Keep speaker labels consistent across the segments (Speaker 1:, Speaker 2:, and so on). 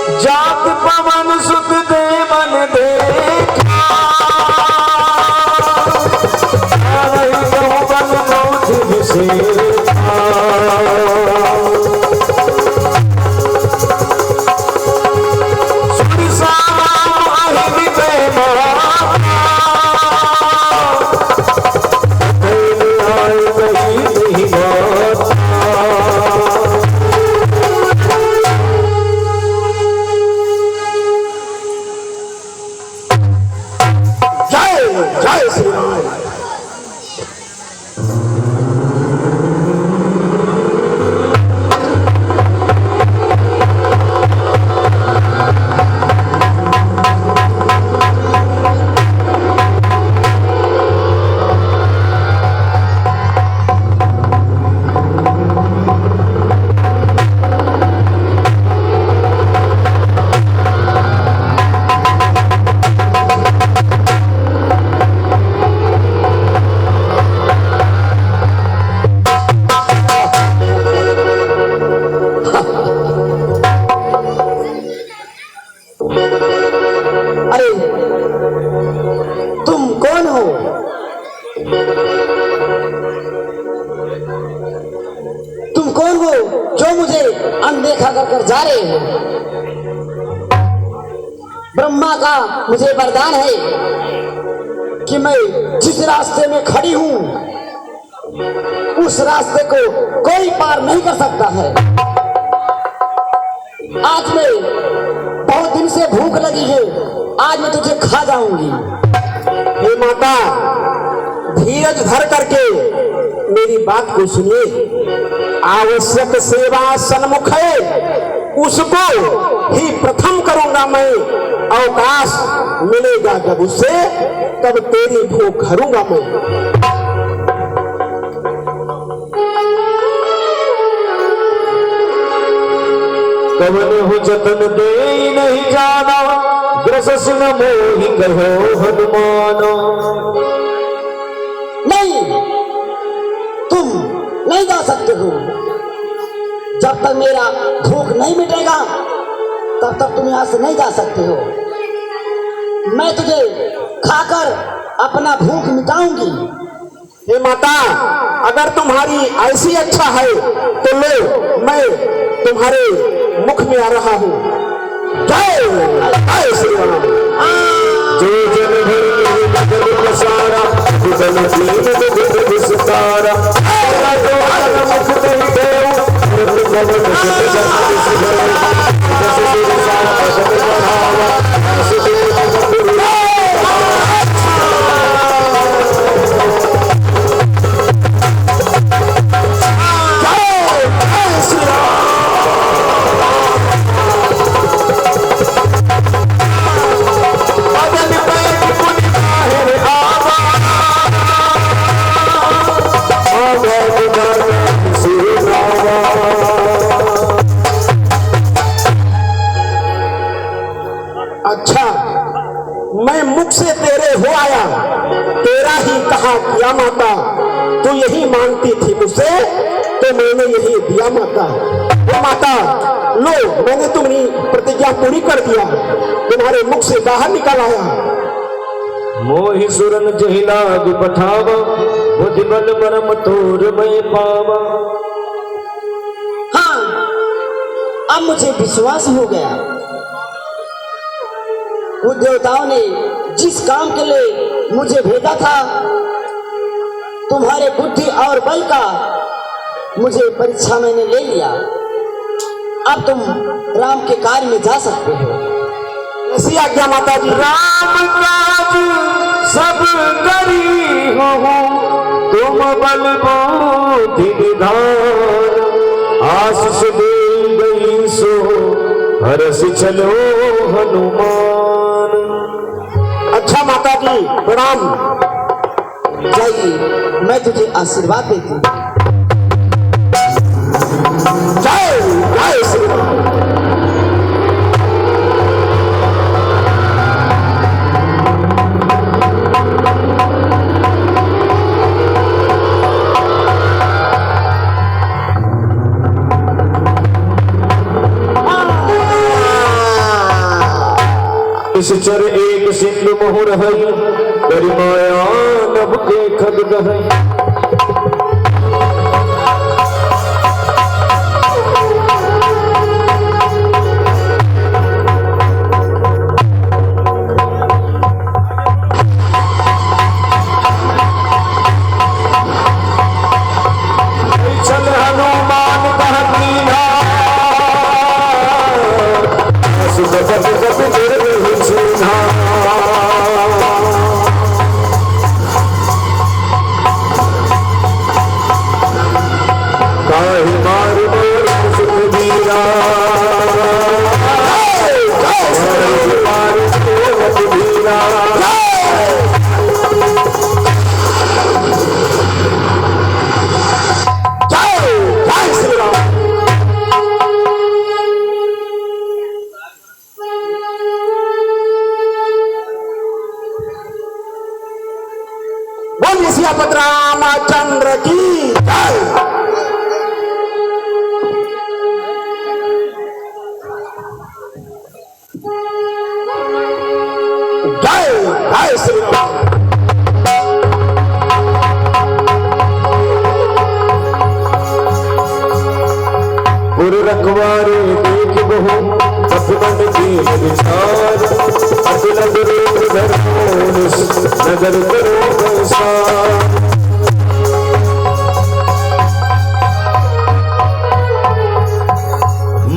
Speaker 1: जात पवन सुत देवन देखा
Speaker 2: तुम कौन हो जो मुझे अनदेखा कर जा रहे हो? ब्रह्मा का मुझे वरदान है कि मैं जिस रास्ते में खड़ी हूं उस रास्ते को कोई पार नहीं कर सकता है। आज मैं बहुत दिन से भूख लगी है, आज मैं तुझे खा जाऊंगी।
Speaker 1: हे माता, धीरज धर करके मेरी बात को सुनिए। आवश्यक सेवा सन्मुख है, उसको ही प्रथम करूंगा मैं। अवकाश मिलेगा जब उससे, तब तेरी भूख हरूंगा मैं। कवन हो जतन दे नहीं जाना, ग्रसस न मोहि कहो हनुमाना।
Speaker 2: नहीं, तुम नहीं जा सकते हो। जब तक मेरा भूख नहीं मिटेगा तब तक तुम यहाँ से नहीं जा सकते हो। मैं तुझे खाकर अपना भूख मिटाऊंगी।
Speaker 1: हे माता, अगर तुम्हारी ऐसी इच्छा है तो लो, मैं तुम्हारे मुख में आ रहा हूँ। जय जय श्री राम। जो जन भर सारा विदन दीन विस्तारा, मुख मैं मुख से तेरे हो आया, तेरा ही कहा किया माता। तू यही मांगती थी मुझसे तो मैंने यही दिया माता। वो माता, लो, मैंने तुम्हारी प्रतिज्ञा पूरी कर दिया, तुम्हारे मुख से बाहर निकल आया। मोहि सुरन जहिला पठावा, बुद्धि बल मरम तोर मैं पावा।
Speaker 2: हाँ, अब मुझे विश्वास हो गया। वो देवताओं ने जिस काम के लिए मुझे भेजा था, तुम्हारे बुद्धि और बल का मुझे परीक्षा मैंने ले लिया। अब तुम राम के कार्य में जा सकते हो।
Speaker 1: ऐसी आज्ञा माता जी। राम काज सब करी हो, तुम बल बुद्धि निधान। आशीष दे गई सो हरस चलो हनुमान। अच्छा माता जी, प्रणाम।
Speaker 2: जाइए, मैं तुझे आशीर्वाद देती हूँ।
Speaker 1: जय जय श्री राम।
Speaker 3: इस चर एक सिंधु मोहर है तेरी माया नभ के खद है। चल हनुमान कह दीना
Speaker 1: बोलिए सियापत रामचंद्र की जय। जय जय श्री राम।
Speaker 3: पुर रखवारे देख बहु पथबंद के विचार अतुल गुरु धर्मोनिस नगर करो संसार।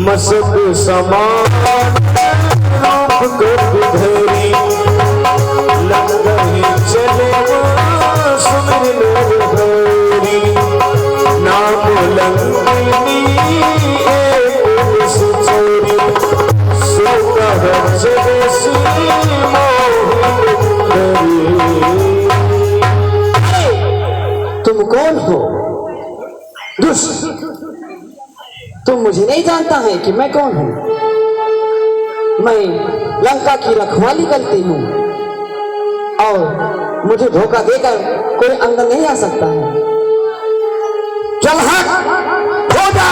Speaker 3: मसक समान रूप कर धरी लग गई चले सुमिर लोग हरी नाम लंगनी चोरी
Speaker 2: तुम कौन हो दुष्ट? तुम मुझे नहीं जानता है कि मैं कौन हूं? मैं लंका की रखवाली करती हूं और मुझे धोखा देकर कोई अंदर नहीं आ सकता है।
Speaker 1: चल हट, हो जा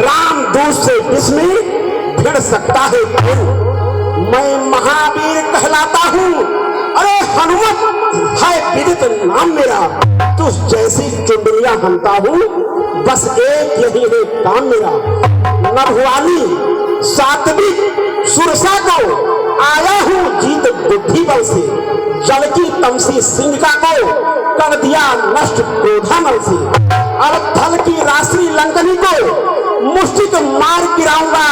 Speaker 1: राम दूत से किसमें भिड़ सकता है कौन? मैं महावीर कहलाता हूँ। अरे हनुमत है विदित नाम मेरा। तुझ जैसी चुंडलियां हनता हूँ, बस एक यही है काम मेरा। नभवानी सात्विक सुरसा को आया हूँ जीत बुद्धि बल से। जल की तमसी सिंहिका को कर दिया नष्ट क्रोधानल से। अब थल की राशि लंकनी को मुष्टिक मार गिराऊंगा।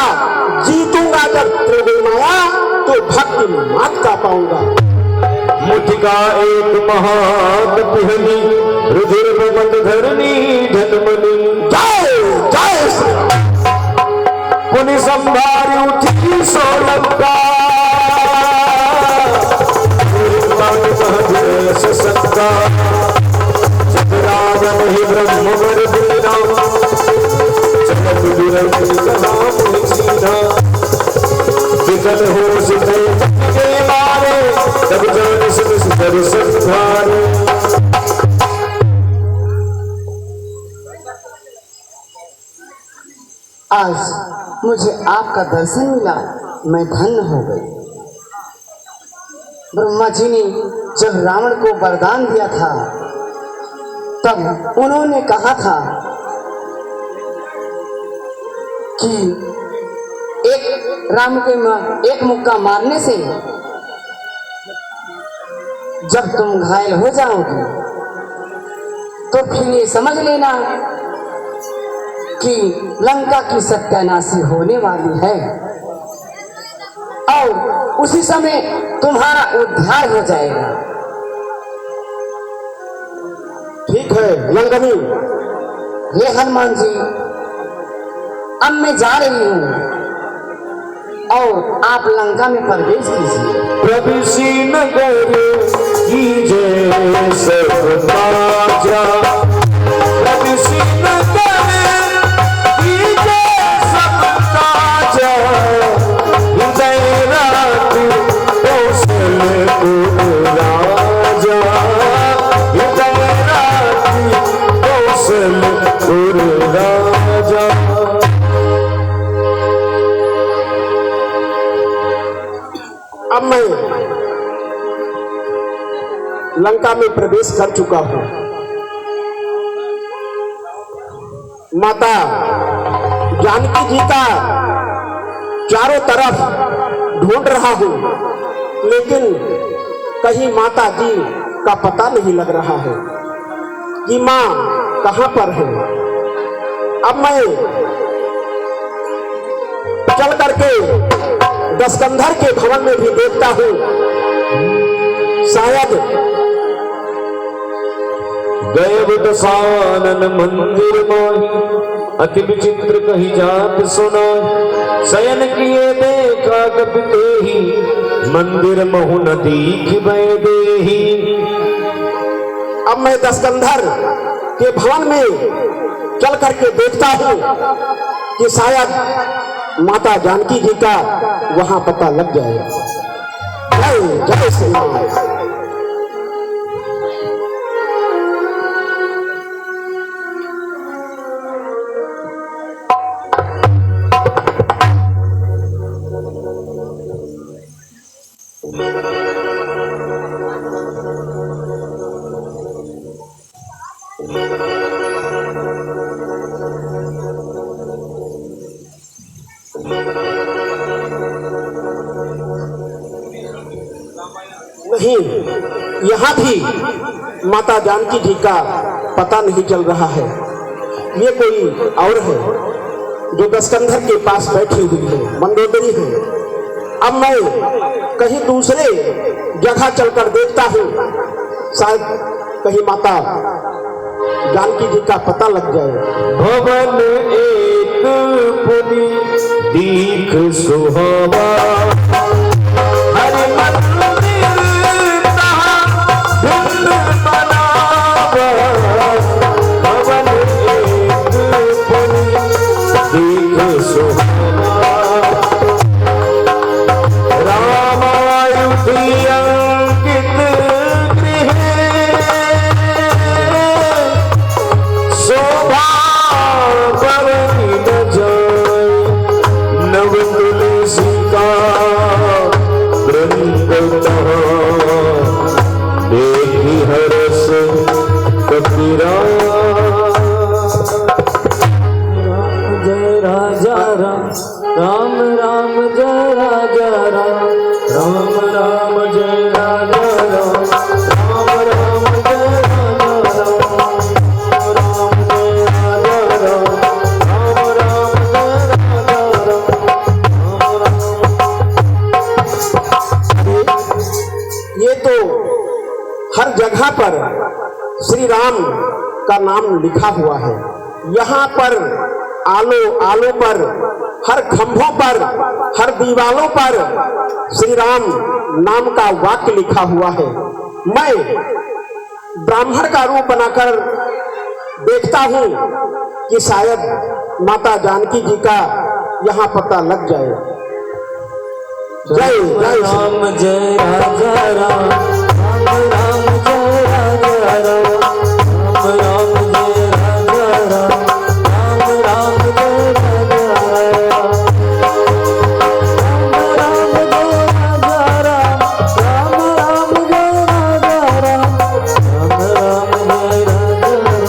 Speaker 1: जीतूंगा जब त्रिवेणी माया तो भक्ति मात का पाऊंगा।
Speaker 3: मुठिका एक महाकपिहनी रुधिर बंद धरनी धनमनी।
Speaker 1: जय जय श्री राम।
Speaker 3: पुनि संभारी उठी सोलंका सत्ता रावण ही ब्रह्म वर दीना जगत दुरंति कहा सीधा विकल हो सिद्धे के मारे तब जान सिद्ध दर्शन धारे।
Speaker 2: आज मुझे आपका दर्शन मिला, मैं धन्य हो गई। ब्रह्मा जी ने जब रावण को वरदान दिया था तब उन्होंने कहा था कि एक राम के एक मुक्का मारने से जब तुम घायल हो जाओगे तो फिर ये समझ लेना कि लंका की सत्यानाशी होने वाली है और उसी समय तुम्हारा उद्धार हो जाएगा।
Speaker 1: ठीक है लंगनी।
Speaker 2: हे हनुमान जी, अब मैं जा रही हूँ और आप लंका में प्रवेश कीजिए।
Speaker 3: प्रविशी नगर कीजे सब राजा प्रविशी नगर कीजे सब राजा हृदय रात कौशलपुर राजा हृदय रात कौशलपुर राजा।
Speaker 1: अब मैं लंका में प्रवेश कर चुका हूं। माता जानकी जी का चारों तरफ ढूंढ रहा हूं, लेकिन कहीं माता जी का पता नहीं लग रहा है कि मां कहां पर है। अब मैं चल करके दशकंधर के भवन में भी देखता हूं, शायद
Speaker 3: गए दसानन मंदिर मोहि अति विचित्र कही जात सुना शयन किए देखा कपिते ही मंदिर महु न दीख देही।
Speaker 1: अब मैं दशकंधर के भवन में चल करके देखता हूं कि शायद माता जानकी जी का वहां पता लग जाए। जय जय श्री राम। नहीं, यहां भी माता जानकी जी का पता नहीं चल रहा है। ये कोई और है जो दशकंधर के पास बैठी हुई है, मंदोदरी है। अब मैं कहीं दूसरे जगह चलकर देखता हूं, शायद कहीं माता जानकी जी का पता लग जाए।
Speaker 3: भवन एक पुनि दीख सुहावा हरि मंदिर तहाँ भिन्न बनावा। भवन एक पुनि दीख सुहावा रामायुधि अंकित गृह शोभा बरनी न जाए। नव तुलसी का वृंद तहाँ देखी हरस कपिरा। जय राजा राम राम राम जय राजा राम राम राम जय राजा राम राम राम जय राजा राम राम जय राजा राम राम राम जय राजा राम।
Speaker 1: ये तो हर जगह पर श्री राम का नाम लिखा हुआ है। यहाँ पर आलो पर, हर खंभों पर, हर दीवालों पर श्री राम नाम का वाक्य लिखा हुआ है। मैं ब्राह्मण का रूप बनाकर देखता हूँ कि शायद माता जानकी जी का यहाँ पता लग जाए। जय जय
Speaker 3: राम जय राजा राम राम राम जय राजा राम राम राम जय राजा राम राम राम जय राजा राम राम जय राजा राम राम राम जय राजा राम राम राम जय राजा राम राम जय राजा राम।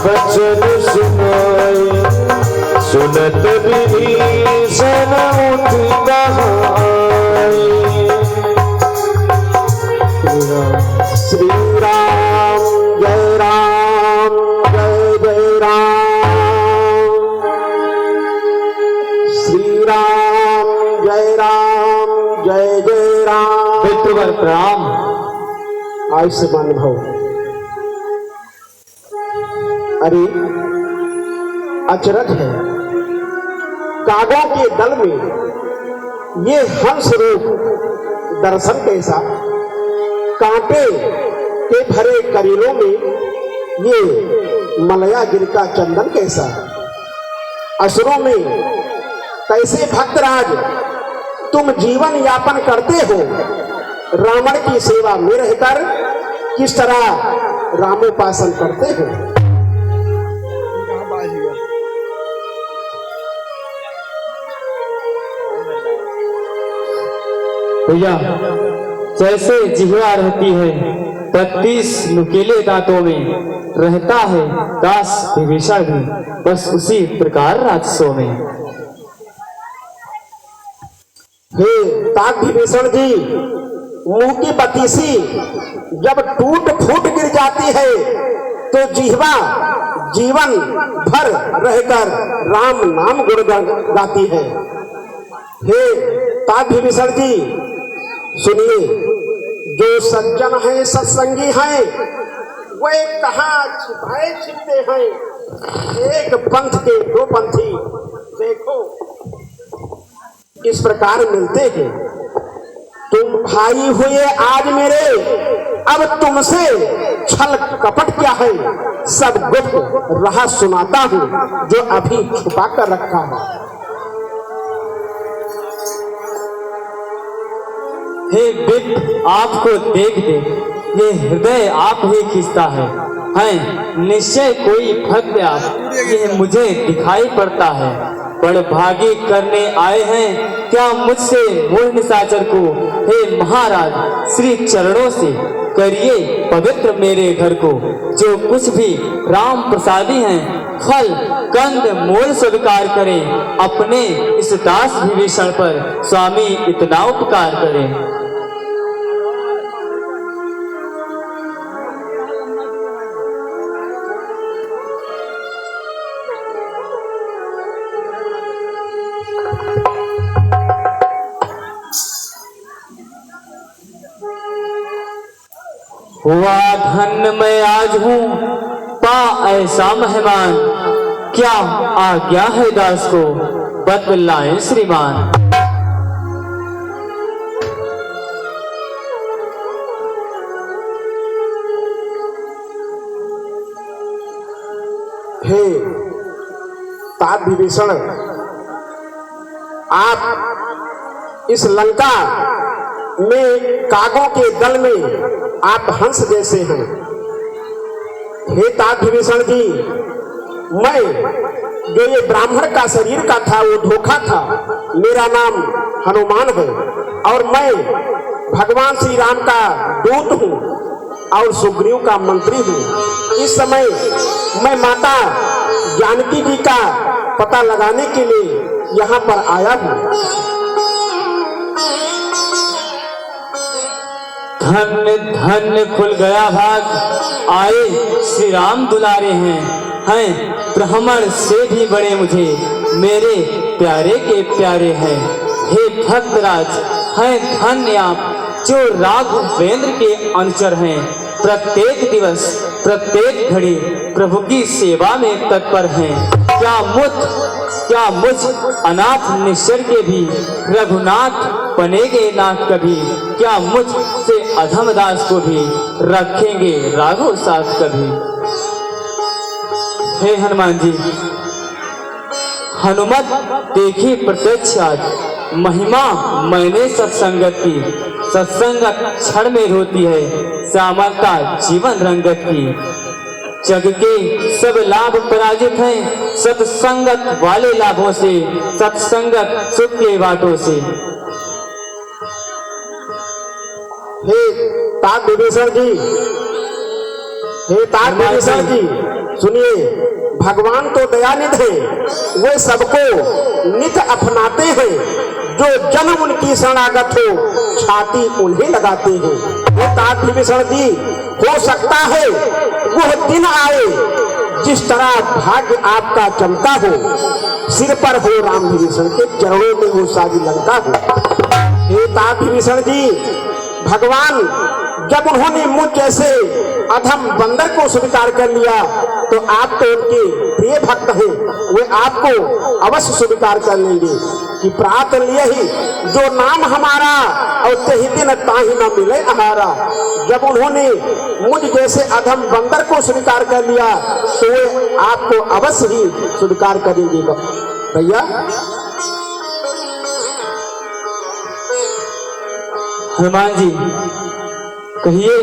Speaker 3: वचन सुनाए सुनत विभीषण उठ कहाए।
Speaker 1: श्री राम जय राम जय जय राम। श्री राम जय जय राम।
Speaker 3: पितृवर प्रणाम।
Speaker 1: आयुष्मान भव। अरे अचरज है, कागों के दल में ये हंस रूप दर्शन कैसा। कांटे के भरे करीलों में ये मलयागिर का चंदन कैसा। असुरों में कैसे भक्तराज तुम जीवन यापन करते हो। रावण की सेवा में रहकर किस तरह रामोपासन करते हो।
Speaker 3: भैया, जैसे जिह्वा रहती है 32 नुकीले दांतों में, रहता है दास विभीषण भी बस उसी प्रकार राक्षसों में।
Speaker 1: हे तात विभीषण जी, मुंह की बतीसी जब टूट फूट गिर जाती है तो जिह्वा जीवन भर रहकर राम नाम गुणगान गाती है। हे तात विभीषण जी सुनिए, जो सज्जन हैं सत्संगी हैं वे कहाँ छिपाए छिपते हैं। एक पंथ के दो पंथी देखो इस प्रकार मिलते हैं। तुम भाई हुए आज मेरे, अब तुमसे छल कपट क्या है, सब गुप्त राह सुनाता हूँ जो अभी छुपा कर रखा है।
Speaker 3: हे बिट, आपको देख देख ये हृदय आप ही खींचता है निश्चय कोई भक्त आप ये मुझे दिखाई पड़ता है। बड़भागी करने आए हैं क्या मुझसे मोह निशाचर को। हे महाराज, श्री चरणों से करिए पवित्र मेरे घर को। जो कुछ भी राम प्रसादी हैं फल कंद मोल स्वीकार करें। अपने इस दास विभीषण पर स्वामी इतना उपकार करें। हुआ धन्य मैं आज हूँ पा ऐसा मेहमान, क्या आज्ञा है दास को बतलाएं श्रीमान।
Speaker 1: हे तात विभीषण, आप इस लंका में कागों के दल में आप हंस जैसे हैं। हे तात विभीषण जी, मैं जो ये ब्राह्मण का शरीर का था वो धोखा था। मेरा नाम हनुमान है और मैं भगवान श्री राम का दूत हूँ और सुग्रीव का मंत्री हूँ। इस समय मैं माता जानकी जी का पता लगाने के लिए यहाँ पर आया हूँ।
Speaker 3: धन्य धन्य खुल गया भाग, आए श्री राम दुलारे हैं ब्राह्मण से भी बड़े मुझे मेरे प्यारे के प्यारे हैं। हे भक्तराज, हैं धन्य आप जो राघवेंद्र के अनुचर हैं। प्रत्येक दिवस प्रत्येक घड़ी प्रभु की सेवा में तत्पर हैं। क्या मुझ अनाथ निश्चर के भी रघुनाथ बनेगे नाथ कभी। क्या मुझ से अधम दास को भी रखेंगे राघव साथ कभी। हे हनुमान जी, हनुमत देखी प्रत्यक्ष आज महिमा मैंने सत्संगत की। सत्संगत क्षण में होती है श्यामलता जीवन रंगत की। जग के सब लाभ पराजित हैं सत्संगत वाले लाभों से। सत्संगत सुख के बाटों से।
Speaker 1: हे तात विभीषण जी, हे तात विभीषण जी सुनिए, भगवान तो दयानिधि है, वे सबको नित अपनाते हैं। जो जन उनकी शरणागत हो छाती उन्हें लगाते हैं। हे तात विभीषण जी, हो सकता है वह दिन आए जिस तरह भाग्य आपका चमका हो, सिर पर हो राम विभीषण के चरणों में वो सारी लंका हो। हे तात विभीषण जी, भगवान जब उन्होंने मुझ जैसे अधम बंदर को स्वीकार कर लिया तो आप तो उनके प्रिय भक्त हैं, वे आपको अवश्य स्वीकार कर लेंगे कि प्रात लिए ही जो नाम हमारा और तही दिन ताही न मिले हमारा। जब उन्होंने मुझ जैसे अधम बंदर को स्वीकार कर लिया तो वे आपको अवश्य ही स्वीकार करेंगे। भैया
Speaker 3: हनुमान जी, कहिए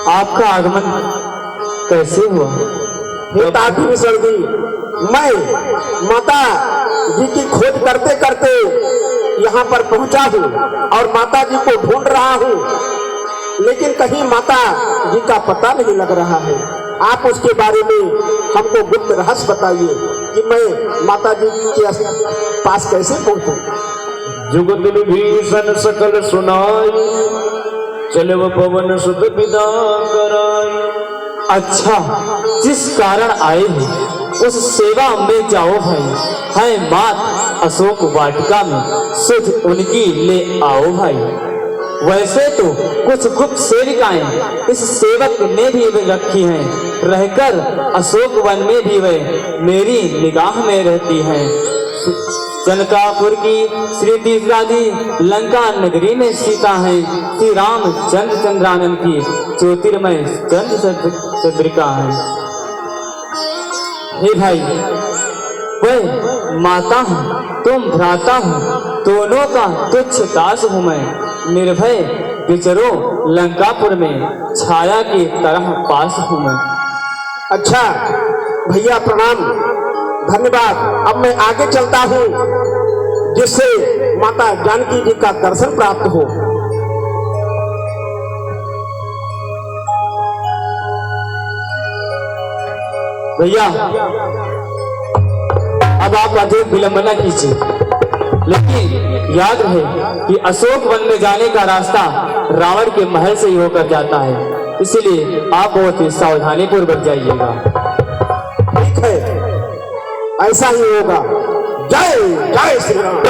Speaker 3: आपका आगमन कैसे हुआ।
Speaker 1: हे तात विभीषण जी, मैं माता जी की खोज करते करते यहाँ पर पहुंचा हूँ और माता जी को ढूंढ रहा हूँ, लेकिन कहीं माता जी का पता नहीं लग रहा है। आप उसके बारे में हमको गुप्त रहस्य बताइए कि मैं माता जी के पास कैसे पहुंचूं।
Speaker 3: जुगत विभीषण सकल सुनाई, चलव पवन सुत विदा कराई। अच्छा, जिस कारण आए हैं उस सेवा में जाओ भाई। है मात अशोक वाटिका में, सुध उनकी ले आओ भाई। वैसे तो कुछ गुप्त सेविकाएं इस सेवक ने भी रखी हैं, रहकर अशोक वन में भी वे मेरी निगाह में रहती हैं। जनकापुर की श्री तीसरादी लंका नगरी में सीता है, श्री रामचंद्र चंद्रानंद की ज्योतिर्मय चंद्रिका है। हे भाई, वह माता हूँ, तुम भ्राता हूँ, दोनों का तुच्छ दास हूँ मैं। निर्भय विचरो लंकापुर में, छाया की तरह पास हूँ मैं।
Speaker 1: अच्छा भैया, प्रणाम, धन्यवाद। अब मैं आगे चलता हूँ जिससे माता जानकी जी का दर्शन प्राप्त हो।
Speaker 3: भैया, अब आप अधिक विलंब न कीजिए, लेकिन याद रहे कि अशोक वन में जाने का रास्ता रावण के महल से ही होकर जाता है, इसलिए आप बहुत ही सावधानी पूर्वक जाइएगा।
Speaker 1: ठीक है, ऐसा ही होगा। जय जय श्री राम।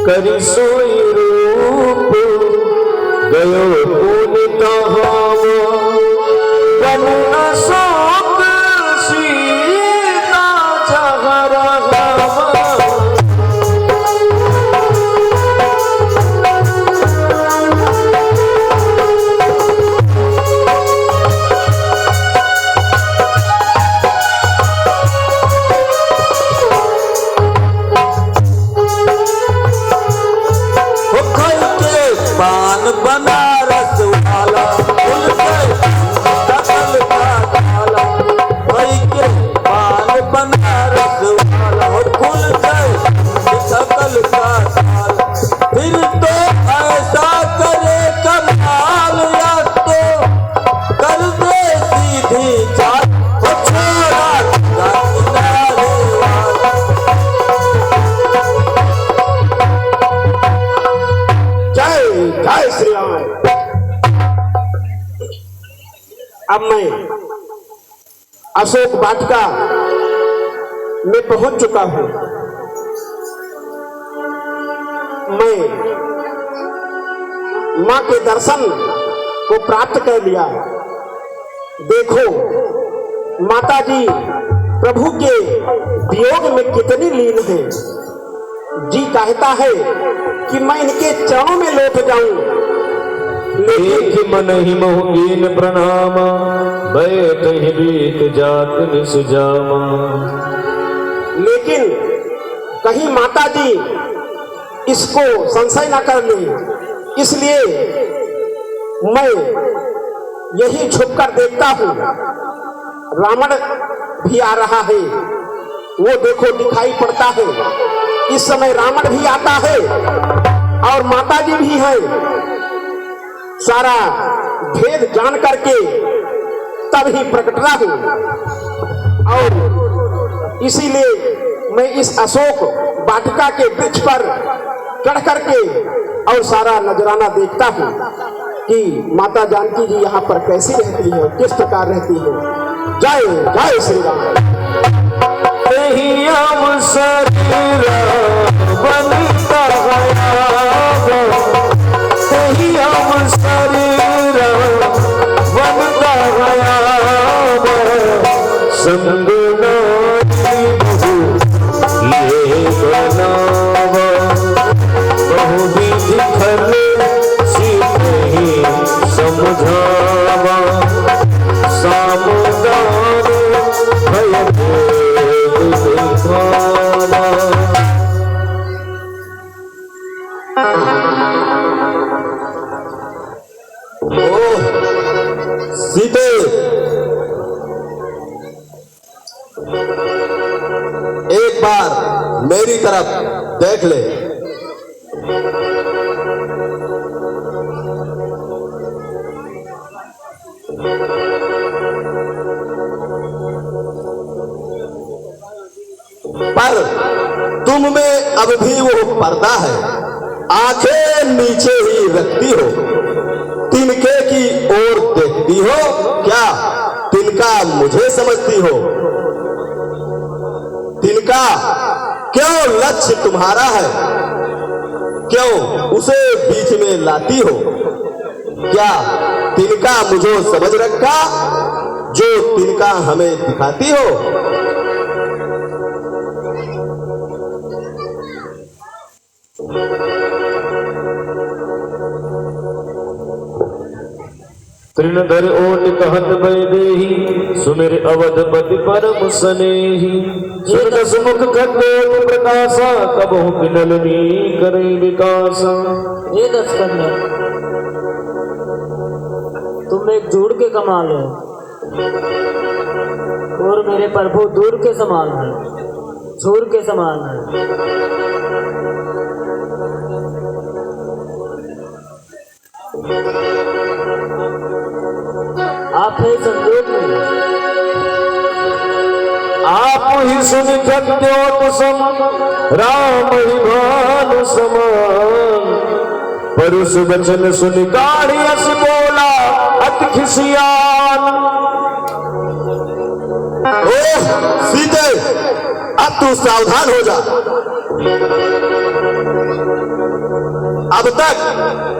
Speaker 3: करी सोई रूप गयो पुन कहावा, बन अशोक सीता जहरवा। पान बनारस वाला खुल गए सकल का ताला, भाई के पान बनारस वाला खुल गए सकल का ताला। फिर तो ऐसा करे कमाल, या तो कर दे सीधी चाल, छोड़ा किनारे वाला।
Speaker 1: जय श्री राम। अब मैं अशोक वाटिका में पहुंच चुका हूं। मैं मां के दर्शन को प्राप्त कर लिया। देखो माता जी प्रभु के वियोग में कितनी लीन है। जी कहता है कि मैं इनके चरणों में लौट जाऊं,
Speaker 3: लेकिन मन ही मोहीन प्रणाम, बैठ ही बीत जात निस जामा।
Speaker 1: लेकिन कहीं माता जी इसको संशय न कर ले, इसलिए मैं यही छुपकर देखता हूं। रावण भी आ रहा है, वो देखो दिखाई पड़ता है। इस समय रावण भी आता है और माता जी भी है। सारा भेद जान करके तब ही प्रकटना हूं, और इसीलिए मैं इस अशोक वाटिका के वृक्ष पर चढ़ करके और सारा नजराना देखता हूं कि माता जानकी जी यहाँ पर कैसी रहती है, किस प्रकार रहती है। जय जय श्री राम।
Speaker 3: बनता संग नारी बहु ये बनावा।
Speaker 1: मेरी तरफ देख ले। पर तुम में अब भी वो पर्दा है, आंखें नीचे ही रखती हो, तिनके की ओर देखती हो, क्या तिनका मुझे समझती हो? तिनका क्यों लक्ष्य तुम्हारा है, क्यों उसे बीच में लाती हो? क्या तिनका मुझे समझ रखा जो तिनका हमें दिखाती हो?
Speaker 3: तृणधर ओट कहत बैदेही सुमिर अवधपति परम स्नेही। सुन दस मुख खगोल प्रकाशा कबहु बिनलनी करे विकासा।
Speaker 4: ये दस कन्या, तुम एक जोड़ के कमाल हो और मेरे प्रभु दूर के समान है, छोर के समान है। आप है संजोग में,
Speaker 3: आप ही सुन खद्योत सम राम ही भानु समान। परुष वचन सुन गाड़ी अस बोला अति खिसियान।
Speaker 1: ओह सीते, अब तू सावधान हो जा। अब तक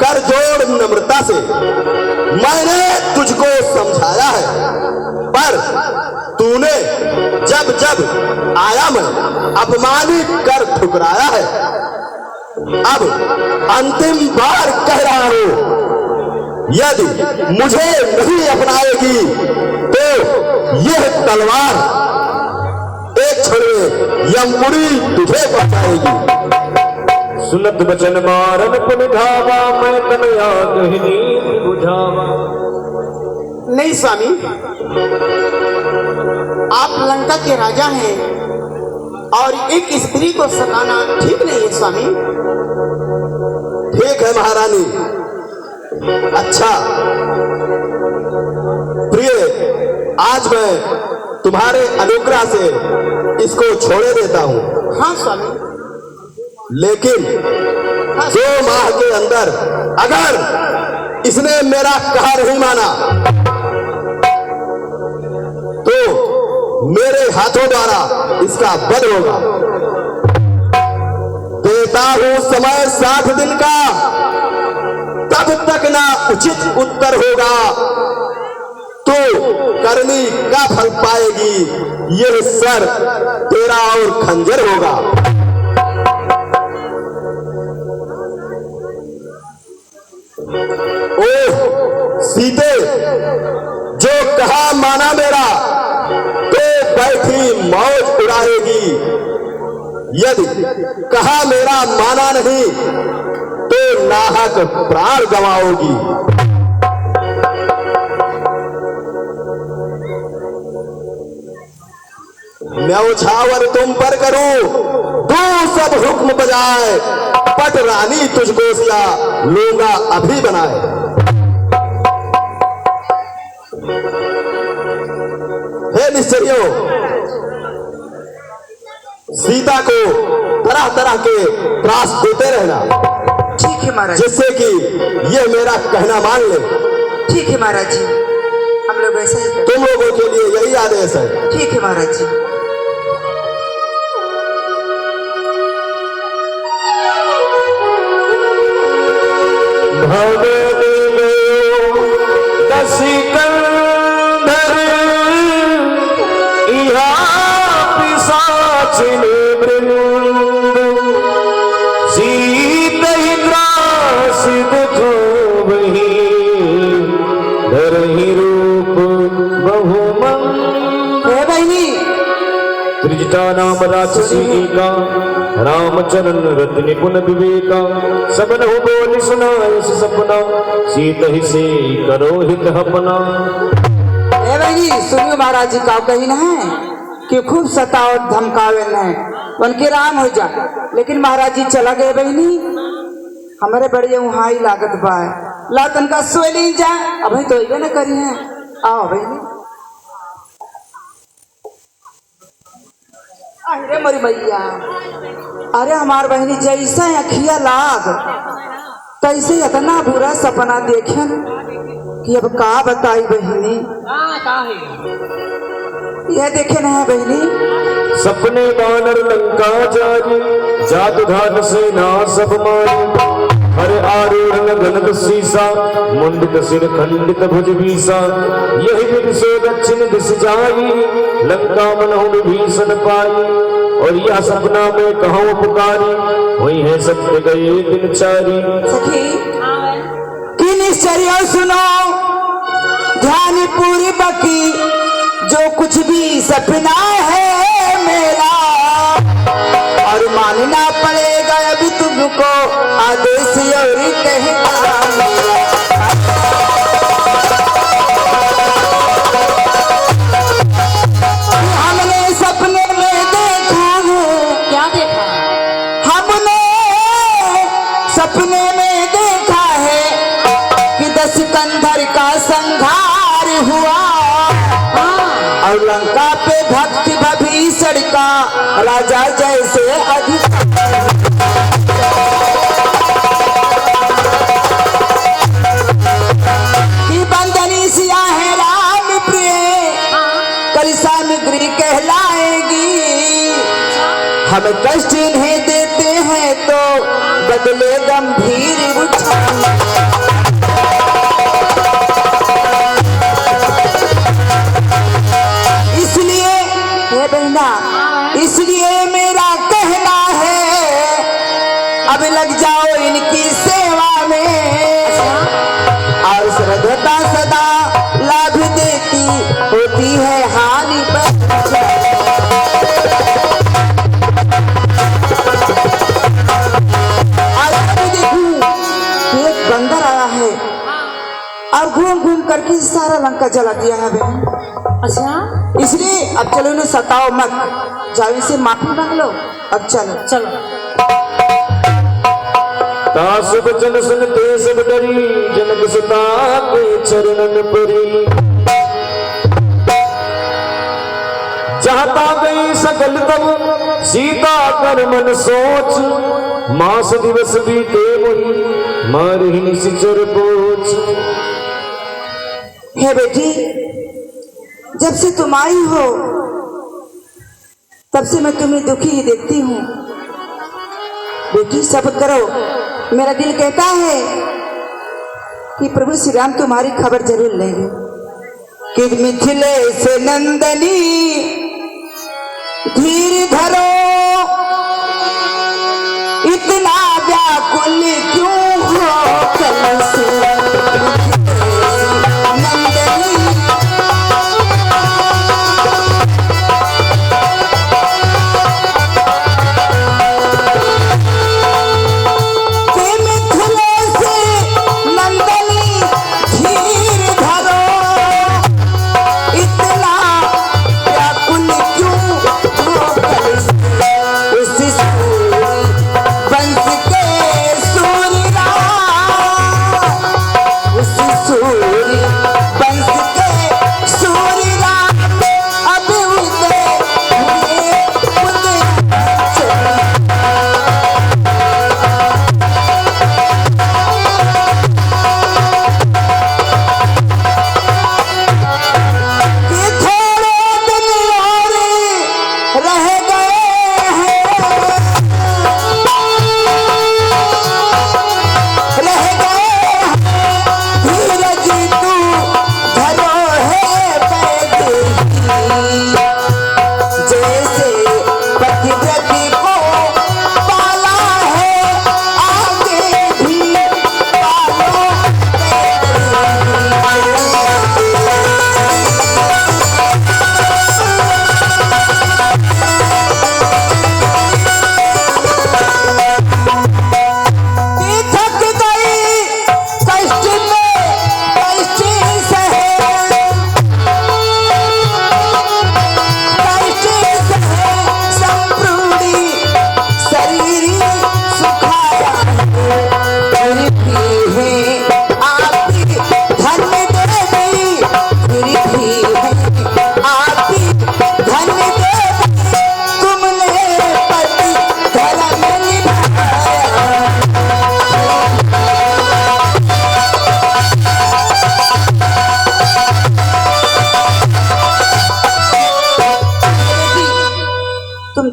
Speaker 1: कर जोड़ नम्रता से मैंने तुझको समझाया है, पर तूने जब जब आया मैं अपमानित कर ठुकराया है। अब अंतिम बार कह रहा हूं, यदि मुझे नहीं अपनाएगी तो यह तलवार एक क्षण में यमपुरी तुझे बचाएगी।
Speaker 3: सुनत वचन मारन पुन धावा मैं तनया कहनी बुझावा।
Speaker 5: नहीं स्वामी, आप लंका के राजा हैं और एक स्त्री को सताना ठीक नहीं है स्वामी।
Speaker 1: ठीक है महारानी। अच्छा प्रिय, आज मैं तुम्हारे अनुग्रह से इसको छोड़े देता हूं।
Speaker 5: हाँ स्वामी।
Speaker 1: लेकिन 2 माह के अंदर अगर इसने मेरा कहा नहीं माना तो मेरे हाथों द्वारा इसका वध होगा। देता हूं समय 60 दिन का, तब तक ना उचित उत्तर होगा तो करनी का फल पाएगी। यह सर तेरा और खंजर होगा। ओह सीते, जो कहा माना मेरा तो बैठी मौज उड़ाएगी, यदि कहा मेरा माना नहीं तो नाहक प्राण गंवाओगी। न्यौछावर तुम पर करूं, दो सब हुक्म बजाए, पट रानी तुझको सिया लूंगा अभी बनाए। हे निश्चरियों, सीता को तरह तरह के त्रास देते रहना,
Speaker 5: ठीक है महाराज।
Speaker 1: जिससे कि ये मेरा कहना मान ले।
Speaker 5: ठीक है महाराज जी, हम लोग ऐसा ही करें।
Speaker 1: तुम लोगों के लिए यही आदेश है।
Speaker 5: ठीक है महाराज जी।
Speaker 3: नाम राक्षसी का रामचरण रत्न पुन विवेका। सबन हो बोल सुनाए सपना सीत ही से करो हित अपना।
Speaker 5: ए भाई सुनियो, महाराज जी का कही ना है कि खूब सताओ धमकावे न
Speaker 6: उनके राम हो जा। लेकिन महाराज जी चला गए बहनी, हमारे बड़े वहाँ ही लागत बा ला तनका सोए ली जा। अभी तो इवे न करी है, आओ बहनी। अरे मोरी भैया, अरे हमार बहनी जैसा अखिया लाग तैसे इतना बुरा सपना देखे कि अब का बताई बहनी। यह देखे न है बहनी,
Speaker 3: सपने बानर लंका जारी, जात घाट से ना सब मारी। हर आरूढ़ घनत सीसा, मुंडित सिर खंडित भुज बीसा। यही विधि से दक्षिण दिश जाई, लंका मनहु विभीषण पाई। और यह सपना में कहूँ पुकारी, वही है सत्य गए दिन चारी।
Speaker 6: सखी की निश्चर्य सुनो ध्यान पूरी बकी, जो कुछ भी सपना है मेरा, और मानना पड़ेगा अभी तुमको आदेश और कहना मेरा। हमने सपने में देखा है, क्या देखा? हमने सपने में देखा है कि 10 कंधर का संहार हुआ, और लंका पे भक्त भीषण का राजा जैसे अधिकार। कि बंदनी सिया है राम प्रिय, कल सामग्री कहलाएगी। हम कष्ट इन्हें देते हैं तो बदले गंभीर उठाएंगे। इसलिए मेरा कहना है अब लग जाओ इनकी सेवा में, और श्रद्धा सदा लाभ देती होती है हानि पर। आज देखूं कि एक बंदर आया है और घूम घूम करके सारा लंका जला दिया है बहन। अच्छा, इसलिए अब चलो इन्हें सताओ मत, जाओ इनसे माफी मांग लो। अब चलो चलो।
Speaker 3: दास बचन सुनते सब डरी, जनक सुता के चरणन परी। चाहता गई सकल तब सीता कर मन सोच, मास दिवस बीते वही मारही निश्चर पोछ।
Speaker 6: हे बेटी, जब से तुम आई हो तब से मैं तुम्हें दुखी ही देखती हूँ। बेटी सब्र करो, मेरा दिल कहता है कि प्रभु श्री राम तुम्हारी खबर जरूर लेंगे। कि मिथिलेश नंदनी धीर धरो, इतना व्याकुल क्यों हो कल से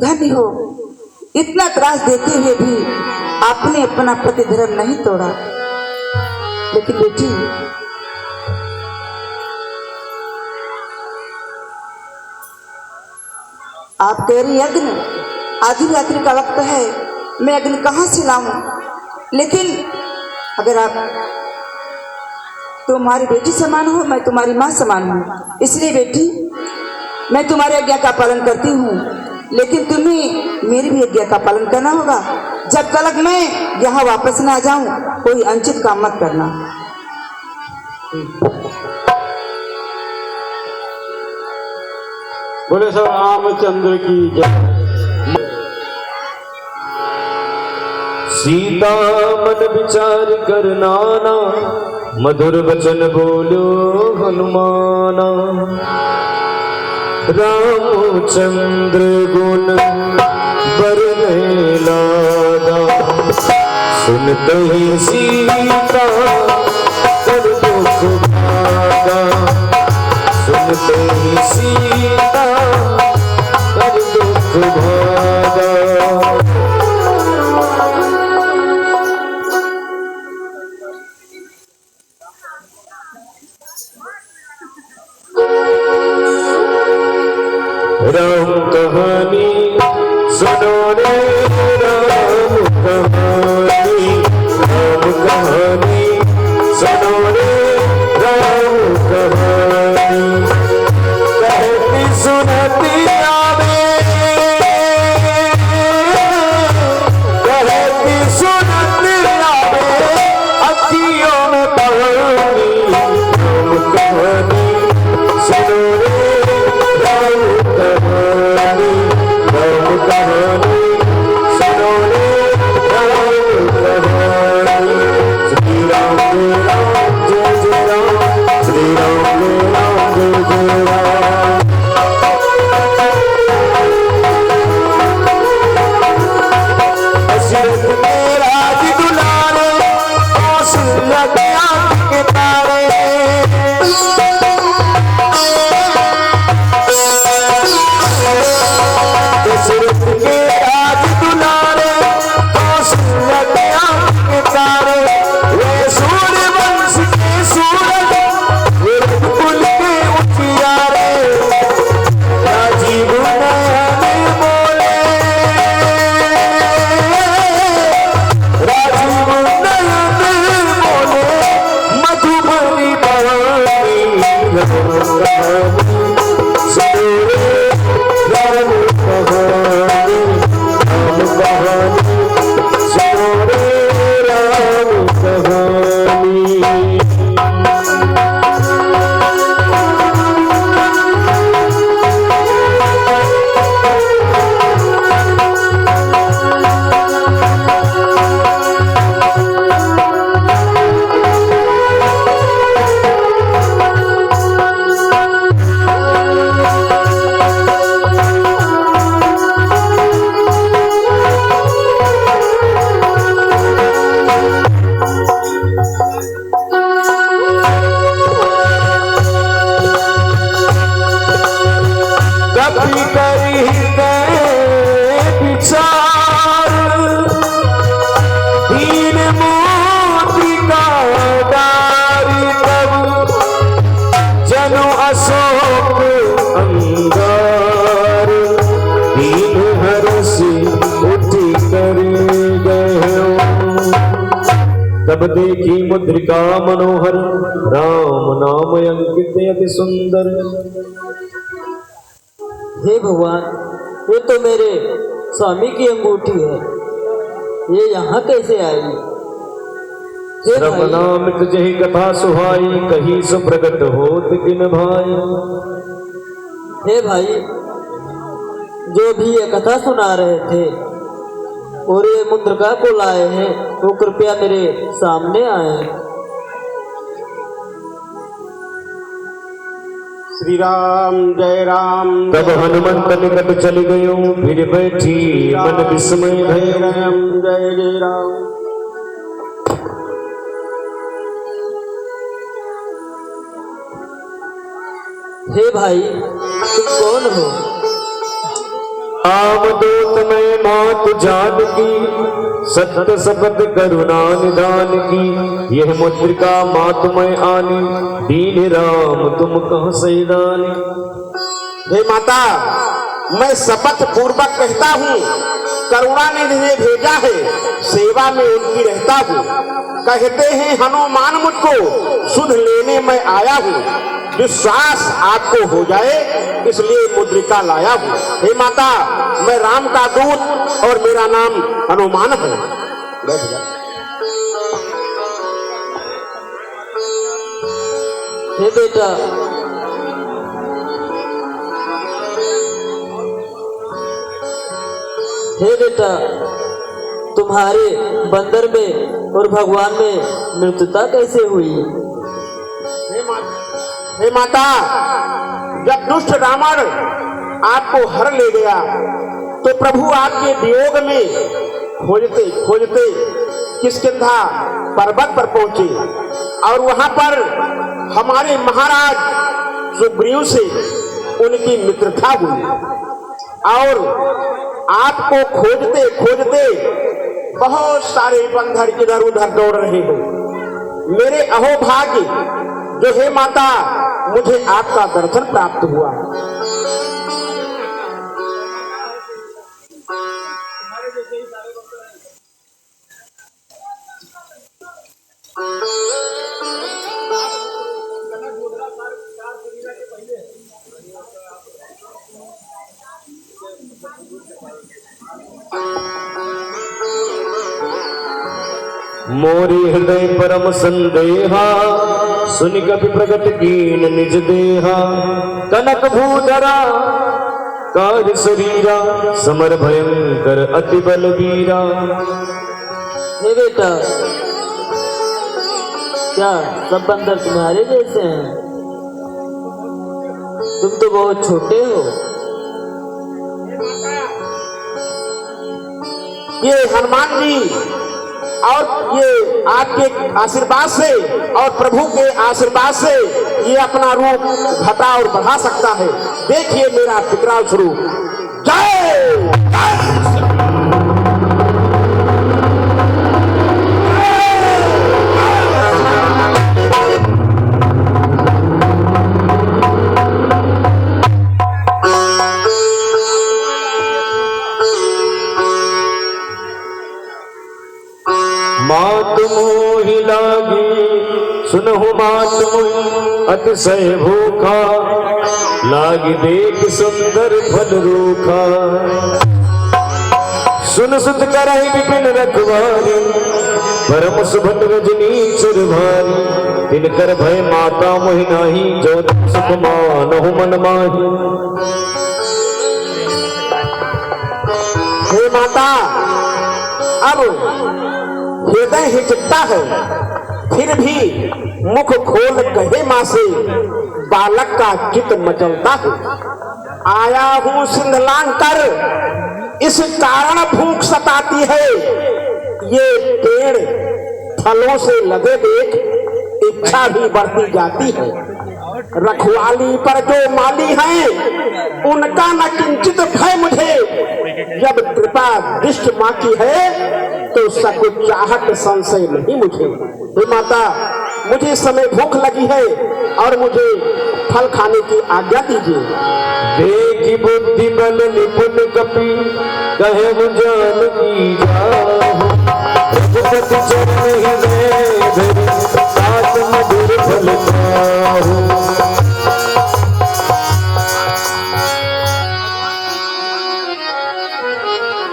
Speaker 6: धन्य हो, इतना त्रास देते हुए भी आपने अपना पति धर्म नहीं तोड़ा। लेकिन बेटी, आप कह रही यज्ञ आधी रात्रि का वक्त है, मैं अग्नि कहाँ से लाऊं? लेकिन अगर आप तुम्हारी बेटी समान हो, मैं तुम्हारी माँ समान हूँ, इसलिए बेटी मैं तुम्हारी आज्ञा का पालन करती हूँ, लेकिन तुम्हें मेरी भी आज्ञा का पालन करना होगा। जब तक मैं यहाँ वापस ना आ जाऊं, कोई अनुचित काम मत करना।
Speaker 3: बोले सर रामचंद्र की जय। सीता मन विचार कर नाना, मधुर वचन बोलो हनुमाना। रामचंद्र गुण बरने लागा, सुनते ही सीता कर दुख भागा। सुनते ही सीता कर दुख भागा। राम कहानी सुनो रे, राम कहानी, राम कहानी सुनो रे, राम कहानी। कहती सुनती आवे, कहती सुनती आवे, अखियों में पानी। राम कहानी सुनो रे, राम कहानी, राम कहानी सुनो रे, राम कहानी। श्री राम जय जय राम, श्री राम जय जय राम। दशरथ मेरा जी दुलारे, कौशल्या के आंख के तारे। दशरथ के राज दुलारे, कौशल्या के आंख के तारे। वे सूर्यवंश के सूरज, वे रघुकुल के उजियारे। राजीव नयन बोले, राजीव नयन बोले, मधुबनी वाणी। राम कहानी सुनो रे, राम कहानी, राम कहानी सुनो रे, राम कहानी। कभी करी विचार, दीन मोती का डारी। तब जनु अशोक अंगार, दीन हर्ष उठी कर गए। तब देखी मुद्रिका मनोहर, राम नाम अंकित अति सुंदर।
Speaker 4: हे भगवान, ये तो मेरे स्वामी की अंगूठी है, ये यहाँ कैसे आई? हे भाई,
Speaker 3: श्रवणामृत जही कथा सुहाई, कहीं सो प्रगट होत किन भाई।
Speaker 4: हे भाई, जो भी ये कथा सुना रहे थे और ये मुद्रिका को लाए हैं, वो कृपया मेरे सामने आए।
Speaker 1: श्री राम जय राम।
Speaker 3: तब हनुमंत निकट चल गयो, फिर बैठी मन विस्मय भय।
Speaker 1: राम जय जय राम।
Speaker 4: हे भाई, तुम कौन हो?
Speaker 3: आमदोत में मात जानकी, सत्य शपथ करुणा निदान की। यह मुद्रिका मात में आनी, दीन राम तुम कह सैदानी।
Speaker 1: हे माता, मैं शपथ पूर्वक कहता हूँ, करुणा ने मुझे भेजा है, सेवा में उनकी रहता हूँ। कहते हैं हनुमान मुझको सुध लेने में आया हूँ, विश्वास आपको हो जाए इसलिए मुद्रिका लाया हूँ। हे माता, मैं राम का दूत और मेरा नाम हनुमान है। बैठ जा।
Speaker 4: हे बेटा, हे बेटा, तुम्हारे बंदर में और भगवान में मृत्युता कैसे हुई?
Speaker 1: हे माता, जब दुष्ट रावण आपको हर ले गया तो प्रभु आपके वियोग में खोजते खोजते किष्किंधा पर्वत पर पहुंचे और वहां पर हमारे महाराज सुग्रीव से उनकी मित्रता हुई और आपको खोजते खोजते बहुत सारे बंदर इधर उधर दौड़ रहे हो। मेरे अहोभाग्य जो हे माता, मुझे आपका दर्शन प्राप्त हुआ।
Speaker 3: मोरी हृदय परम संदेहा, सुन कपि प्रगट कीन निज देहा। कनक भूधरा कार्य शरीरा, समर भयंकर अति बलवीरा।
Speaker 4: हे बेटा, क्या सब बंदर तुम्हारे जैसे हैं? तुम तो बहुत छोटे हो।
Speaker 1: ये हनुमान जी और ये आपके आशीर्वाद से और प्रभु के आशीर्वाद से ये अपना रूप घटा और बढ़ा सकता है। देखिए मेरा विकराल स्वरूप। जय
Speaker 3: मात मोहि लागी, सुनहु मात मोहि अतिशय भूखा। लागी देख सुंदर फल रूखा, सुन सुत करहि विपिन रखवारी। परम सुभन रजनी चुरभारी, तिनकर भय माता मोहि नाही। जो सुख मानहु मन माही।
Speaker 1: हे माता, अब हृदय हिचकता है, फिर भी मुख खोल कहे माँ से बालक का चित मचलता है। आया हूँ सिंधलांकर, इस कारण भूख सताती है। ये पेड़ फलों से लगे देख इच्छा भी बढ़ती जाती है। रखवाली पर जो माली हैं, उनका न किंचित भय मुझे। जब कृपा दृष्ट माँ की है तो सकुच चाहत संशय नहीं मुझे। हे माता, मुझे इस समय भूख लगी है और मुझे फल खाने की आज्ञा दीजिए।
Speaker 3: देखी बुद्धि बल निपुण कपि, कहे जान की जाहु। रघुपति चरण हृदय धरि, सात मधुर फल पाहु।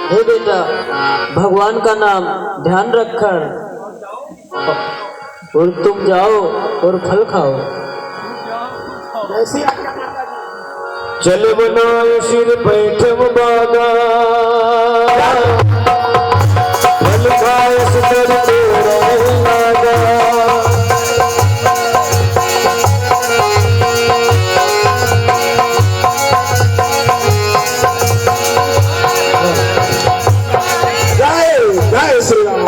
Speaker 4: हे बेटा, भगवान का नाम ध्यान रखकर और तुम जाओ और फल खाओ।
Speaker 1: जैसी
Speaker 3: चल बनाए सिर बैठम बागा, फल खाए सुतर तोरण लागा।
Speaker 1: जय जय श्री राम।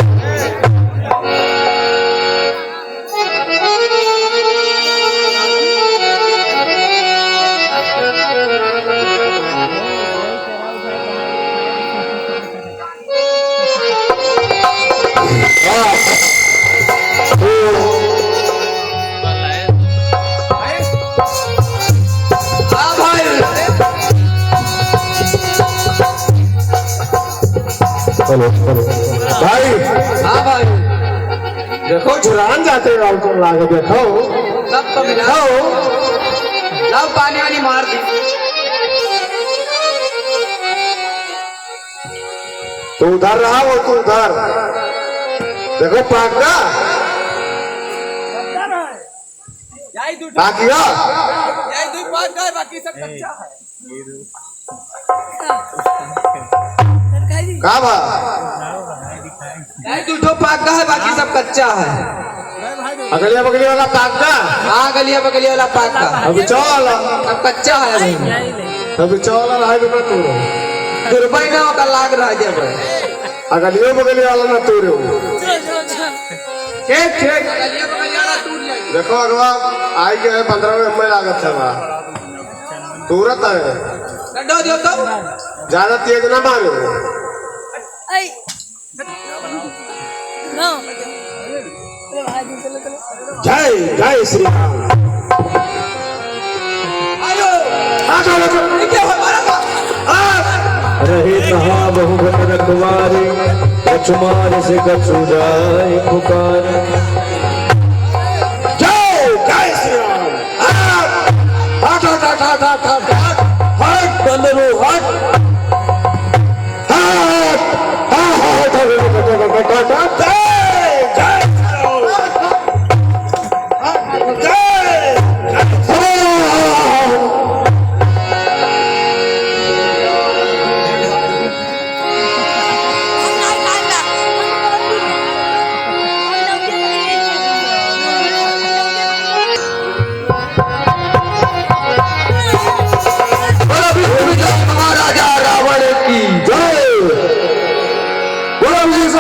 Speaker 1: चलो चलो भाई।
Speaker 3: हाँ भाई,
Speaker 1: देखो झुरान जाते हो तो लागे देखो
Speaker 3: सब तो मिला। लाओ पानी वानी मार दी।
Speaker 1: तो उधर रहा वो तो उधर देखो पाका पाकिया
Speaker 3: बाकी सब कच्चा है।
Speaker 1: का बा
Speaker 3: दूठो पाका है, बाकी सब कच्चा है।
Speaker 1: अगलिया बगलिया वाला पाका
Speaker 3: हाँ, गलिया बगलिया वाला पाका,
Speaker 1: अभी चल
Speaker 3: अब कच्चा है भाई।
Speaker 1: अभी चल रहा है बिना तू
Speaker 3: दुर्बई ना होकर लाग रहा है जब।
Speaker 1: अगलिया बगलिया वाला ना तू
Speaker 3: ठीक ठीक।
Speaker 1: देखो अगवा आई के 15 में लागत है बा तुरंत है
Speaker 3: लड्डू दियो तो
Speaker 1: ज्यादा तेज ना मारो। जय जय श्री राम।
Speaker 3: आयो क्या हो हमारा
Speaker 7: रहे कहाँ बहुभर रखवारे कछुमार से कछु जाए पुकार।
Speaker 1: जय जय श्री राम। हट हट हट हट हट हट हट बंदरो हट हट हट हट हट हट जय जय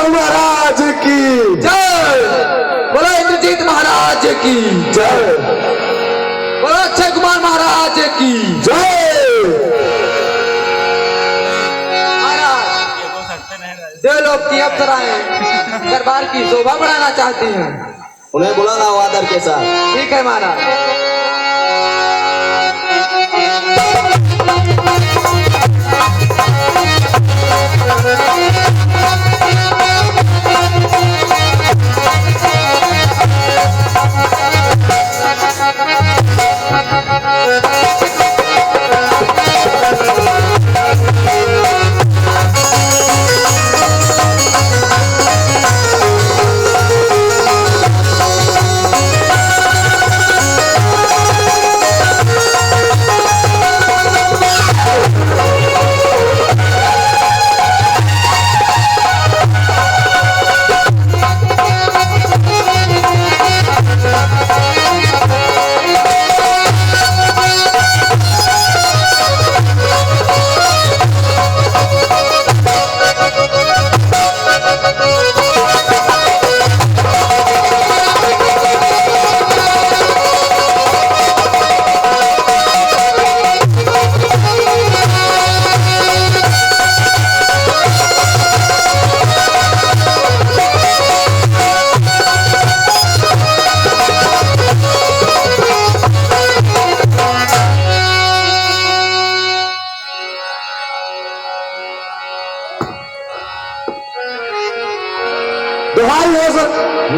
Speaker 1: महाराज की
Speaker 3: जय। बोलो इंद्रजीत महाराज की
Speaker 1: जय।
Speaker 3: बोलो अक्षय कुमार महाराज की
Speaker 1: जय।
Speaker 3: महाराज दो लोग की अप्सराएं दरबार की शोभा बढ़ाना चाहती हैं।
Speaker 2: उन्हें बुलाना हो आदर के साथ।
Speaker 3: ठीक है महाराज।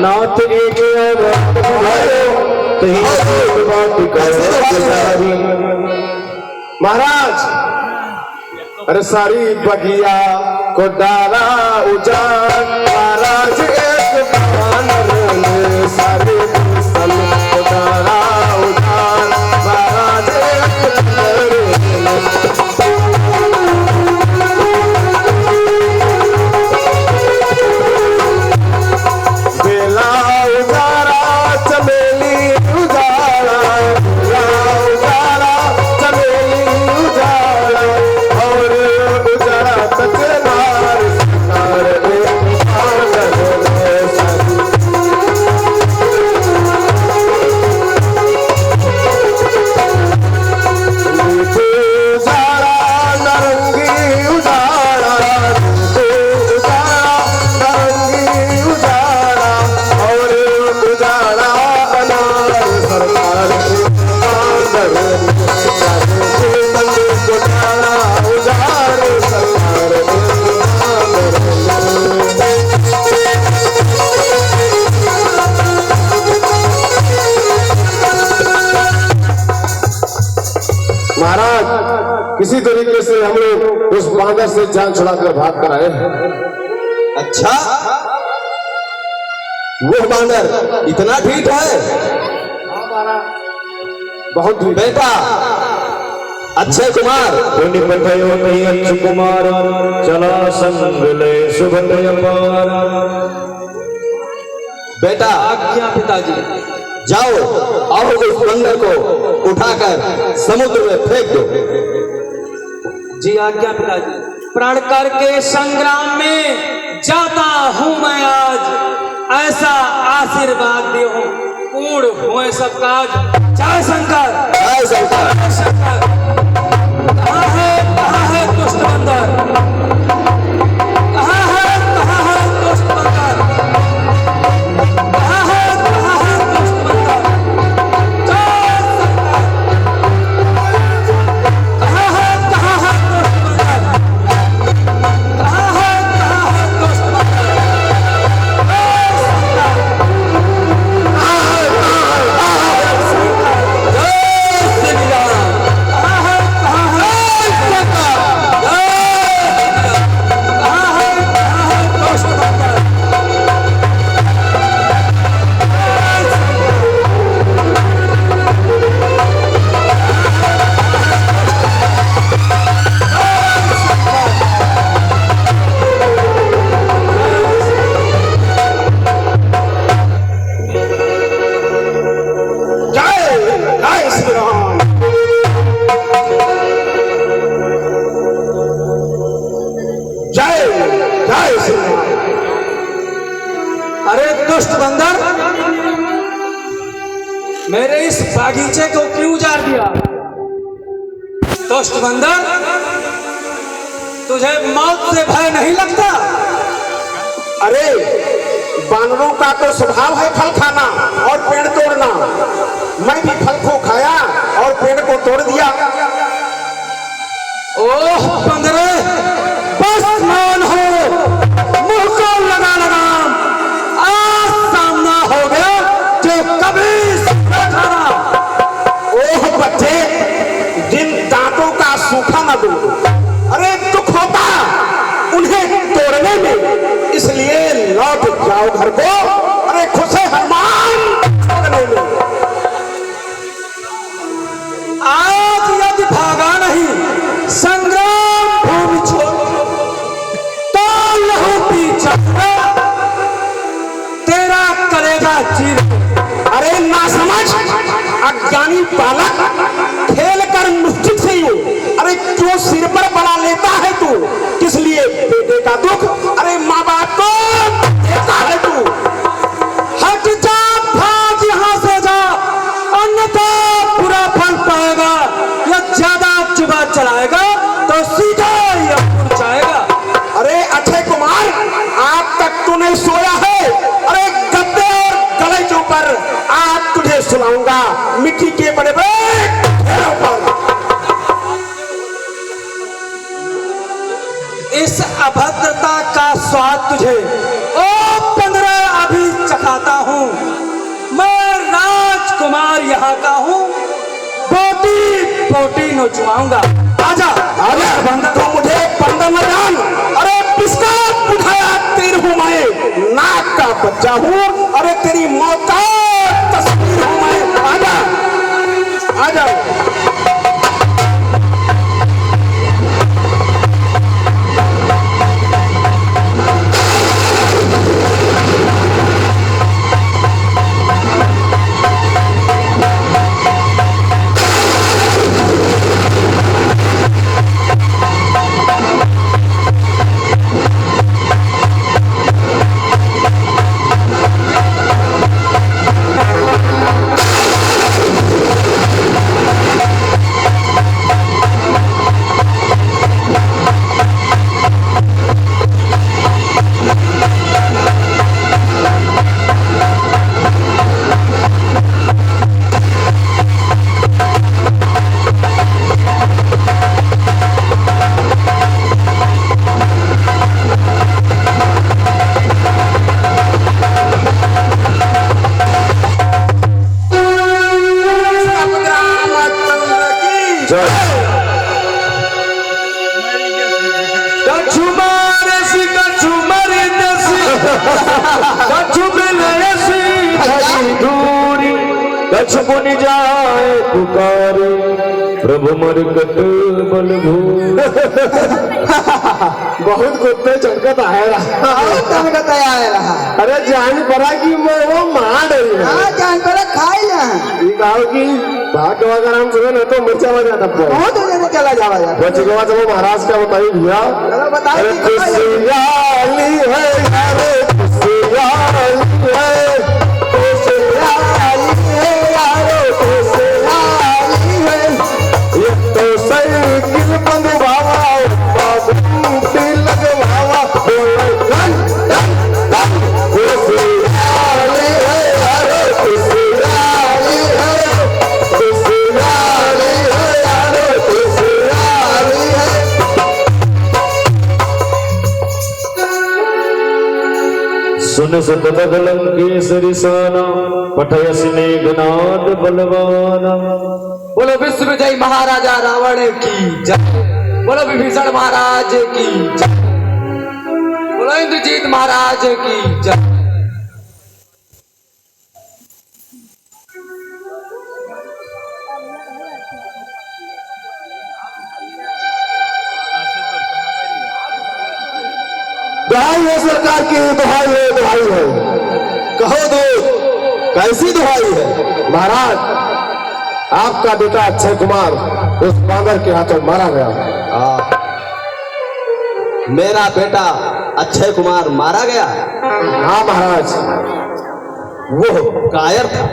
Speaker 7: नाथ एक
Speaker 1: महाराज अरे सारी बगिया को डाला उजाड़ महाराज एक बानर ने सारी फसल को डाला उजाड़ महाराज एक बानर ने बेला उजाड़ा चमेली उजाड़ा बेला उजाड़ा चमेली उजाड़ा और उजाड़ा तकरार सरकार एक बानर ने सारी
Speaker 7: किसी तरीके से हम लोग उस बांदर से जान छुड़ाकर भाग कर आए हैं।
Speaker 1: अच्छा, वो बांदर इतना ढीठ है?
Speaker 7: बहुत
Speaker 1: बेटा अक्षय कुमार,
Speaker 7: निपटयो नहीं अक्षय कुमार, चला संग ले सुभद्र अपार।
Speaker 1: बेटा
Speaker 4: आज्ञा पिताजी।
Speaker 1: जाओ और उस बंदर को उठाकर समुद्र में फेंक दो।
Speaker 4: जी आज्ञा पिताजी।
Speaker 3: प्रणकर के संग्राम में जाता हूँ मैं आज, ऐसा आशीर्वाद दे हो पूर्ण हुए सब काज। जय शंकर,
Speaker 1: जय शंकर।
Speaker 3: जय शंकर। कहाँ है दुष्ट बंदर? कहाँ है दुष्ट बंदर? कहाँ है दुष्ट बंदर? जय शंकर। कहाँ है दुष्ट बंदर? कहाँ है दुष्ट बंदर? अरे दुष्ट बंदर, मेरे इस बागीचे को क्यों उजाड़ दिया? दुष्ट बंदर, तुझे मौत से भय नहीं लगता?
Speaker 1: अरे बानरों का तो स्वभाव है फल खाना और पेड़ तोड़ना। मैं भी फल को खाया और पेड़ को तोड़ दिया।
Speaker 3: ओह बंदरे, बस मान हो, मुंह को लगा लगाम। आज सामना हो गया जो कभी देखा ना।
Speaker 1: ओह बच्चे, जिन दांतों का सूखा न दो। अरे दुख होता उन्हें तोड़ने में, इसलिए लौट जाओ घर को। अरे खुशे हनुमान छोड़ने में।
Speaker 3: आज यदि भागा नहीं संग्राम भूमि छोड़ तो लहू पी जाएगा, तेरा कलेजा चीर।
Speaker 1: अरे ना समझ अज्ञानी बालक, खेल कर निश्चित से हो। अरे क्यों सिर पर बड़ा लेता है तू? किस लिए बेटे का दुख? अरे माँ बाप को देता है तू।
Speaker 3: हट जा, भाग यहाँ से जा, अन्यथा बुरा फल पाएगा। या ज्यादा जुबा चलाएगा तो सीधा यमपुर जाएगा।
Speaker 1: अरे अक्षय कुमार, आज तक तू नहीं सोया है। अरे गद्दे और गले के ऊपर आज तुझे सुनाऊंगा मिट्टी के बड़े बड़े ढेरों पर।
Speaker 3: इस अभद्रता का स्वाद तुझे ओ 15 अभी चखाता हूँ। मैं राजकुमार यहाँ का हूँ, बोटी बोटी नोचवाऊंगा। आजा
Speaker 1: अरे बंदर को मुझे बंदर न जान। अरे किसका बुझाया तीर हूँ मैं, नाक का बच्चा हूँ। अरे तेरी मौत का तस्वीर हूँ मैं। आजा आजा।
Speaker 7: कछु मिले सीधी दूरी कछु बुन जाए पुकारे प्रभु मरकट बल भूर।
Speaker 1: बहुत कुत्ते चढ़कत आए रहा।
Speaker 6: तब का तैयार रहा।
Speaker 1: अरे जान पड़ा कि मैं वो मार डरी है।
Speaker 6: हाँ जान पड़ा खाई ना।
Speaker 1: ये कहो कि भाग अगर हम सुने ना तो मिर्चा बजा तब तो
Speaker 6: बहुत देर चला जावा जा।
Speaker 1: बच्चे के बाद जब महाराज क्या बताइए भैया।
Speaker 6: चलो बताइए।
Speaker 1: अरे खुशहाली है यारे खुशहाली है खुशहाली है यारे खुशहाली है ये तो साइकिल बंधवावा बाबूटी लगवावा बोले गन गन गन खुशहाली है यारे खुशहाली है खुशहाली है यारे खुशहाली है।
Speaker 7: सुन सतबगलम केसरी साना पठय स्नेहनाद बलवाना।
Speaker 3: बोलो विश्व विजय महाराजा रावण की जय। बोलो विभीषण महाराज की जय। बोलो इंद्रजीत महाराज की जय।
Speaker 1: दुहाई है सरकार की दुहाई है दुहाई है। कहो दो कैसी दुहाई है। महाराज आपका बेटा अक्षय कुमार उस बांदर के हाथों मारा गया।
Speaker 2: मेरा बेटा अक्षय कुमार मारा गया।
Speaker 1: हाँ महाराज
Speaker 2: वो कायर था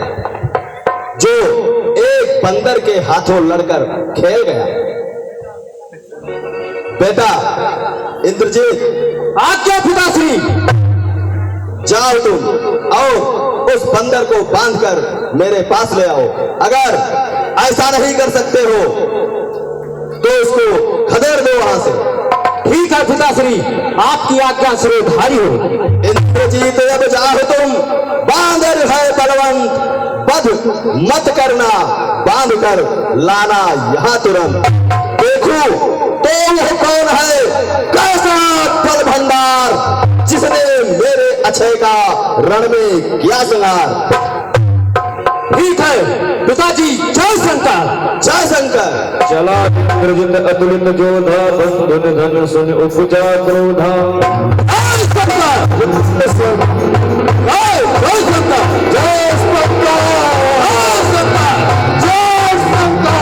Speaker 2: जो एक बंदर के हाथों लड़कर खेल गया। बेटा इंद्रजीत
Speaker 1: आज्ञा पिताश्री।
Speaker 2: जाओ तुम और उस बंदर को बांधकर मेरे पास ले आओ। अगर ऐसा नहीं कर सकते हो तो उसको खदेड़ दो वहां से।
Speaker 1: ठीक है पिताश्री आपकी आज्ञा सिरोधारी हो।
Speaker 2: इंद्रजीत अब जाओ तुम। बांदर है बलवंत वध मत करना बांध कर लाना यहाँ तुरंत। देखो तो वह कौन है कैसा फल भंडार जिसने मेरे अक्षय का रण में किया संहार।
Speaker 1: ठीक है पिताजी जय शंकर
Speaker 2: जय शंकर।
Speaker 7: चला इंद्रजित अतुलित जोधा बंधुन धन सुन उपजा क्रोधा।
Speaker 1: जय शंकर जय शंकर जय शंकर जय शंकर जय शंकर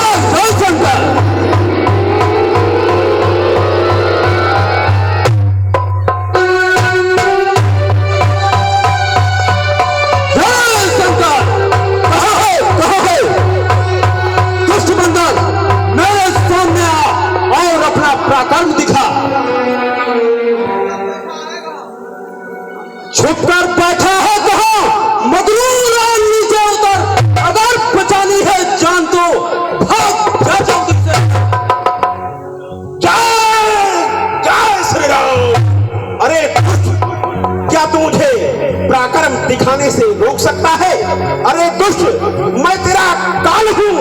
Speaker 1: जय शंकर। पराक्रम दिखा। छुपकर बैठा है कहा मगरूर और नीचे उतर। अगर बचानी है जान तो भाग जा जल्दी से। जय जय श्री राम। अरे क्या तू मुझे पराक्रम दिखाने से रोक सकता है। अरे दुष्ट मैं तेरा काल हूं।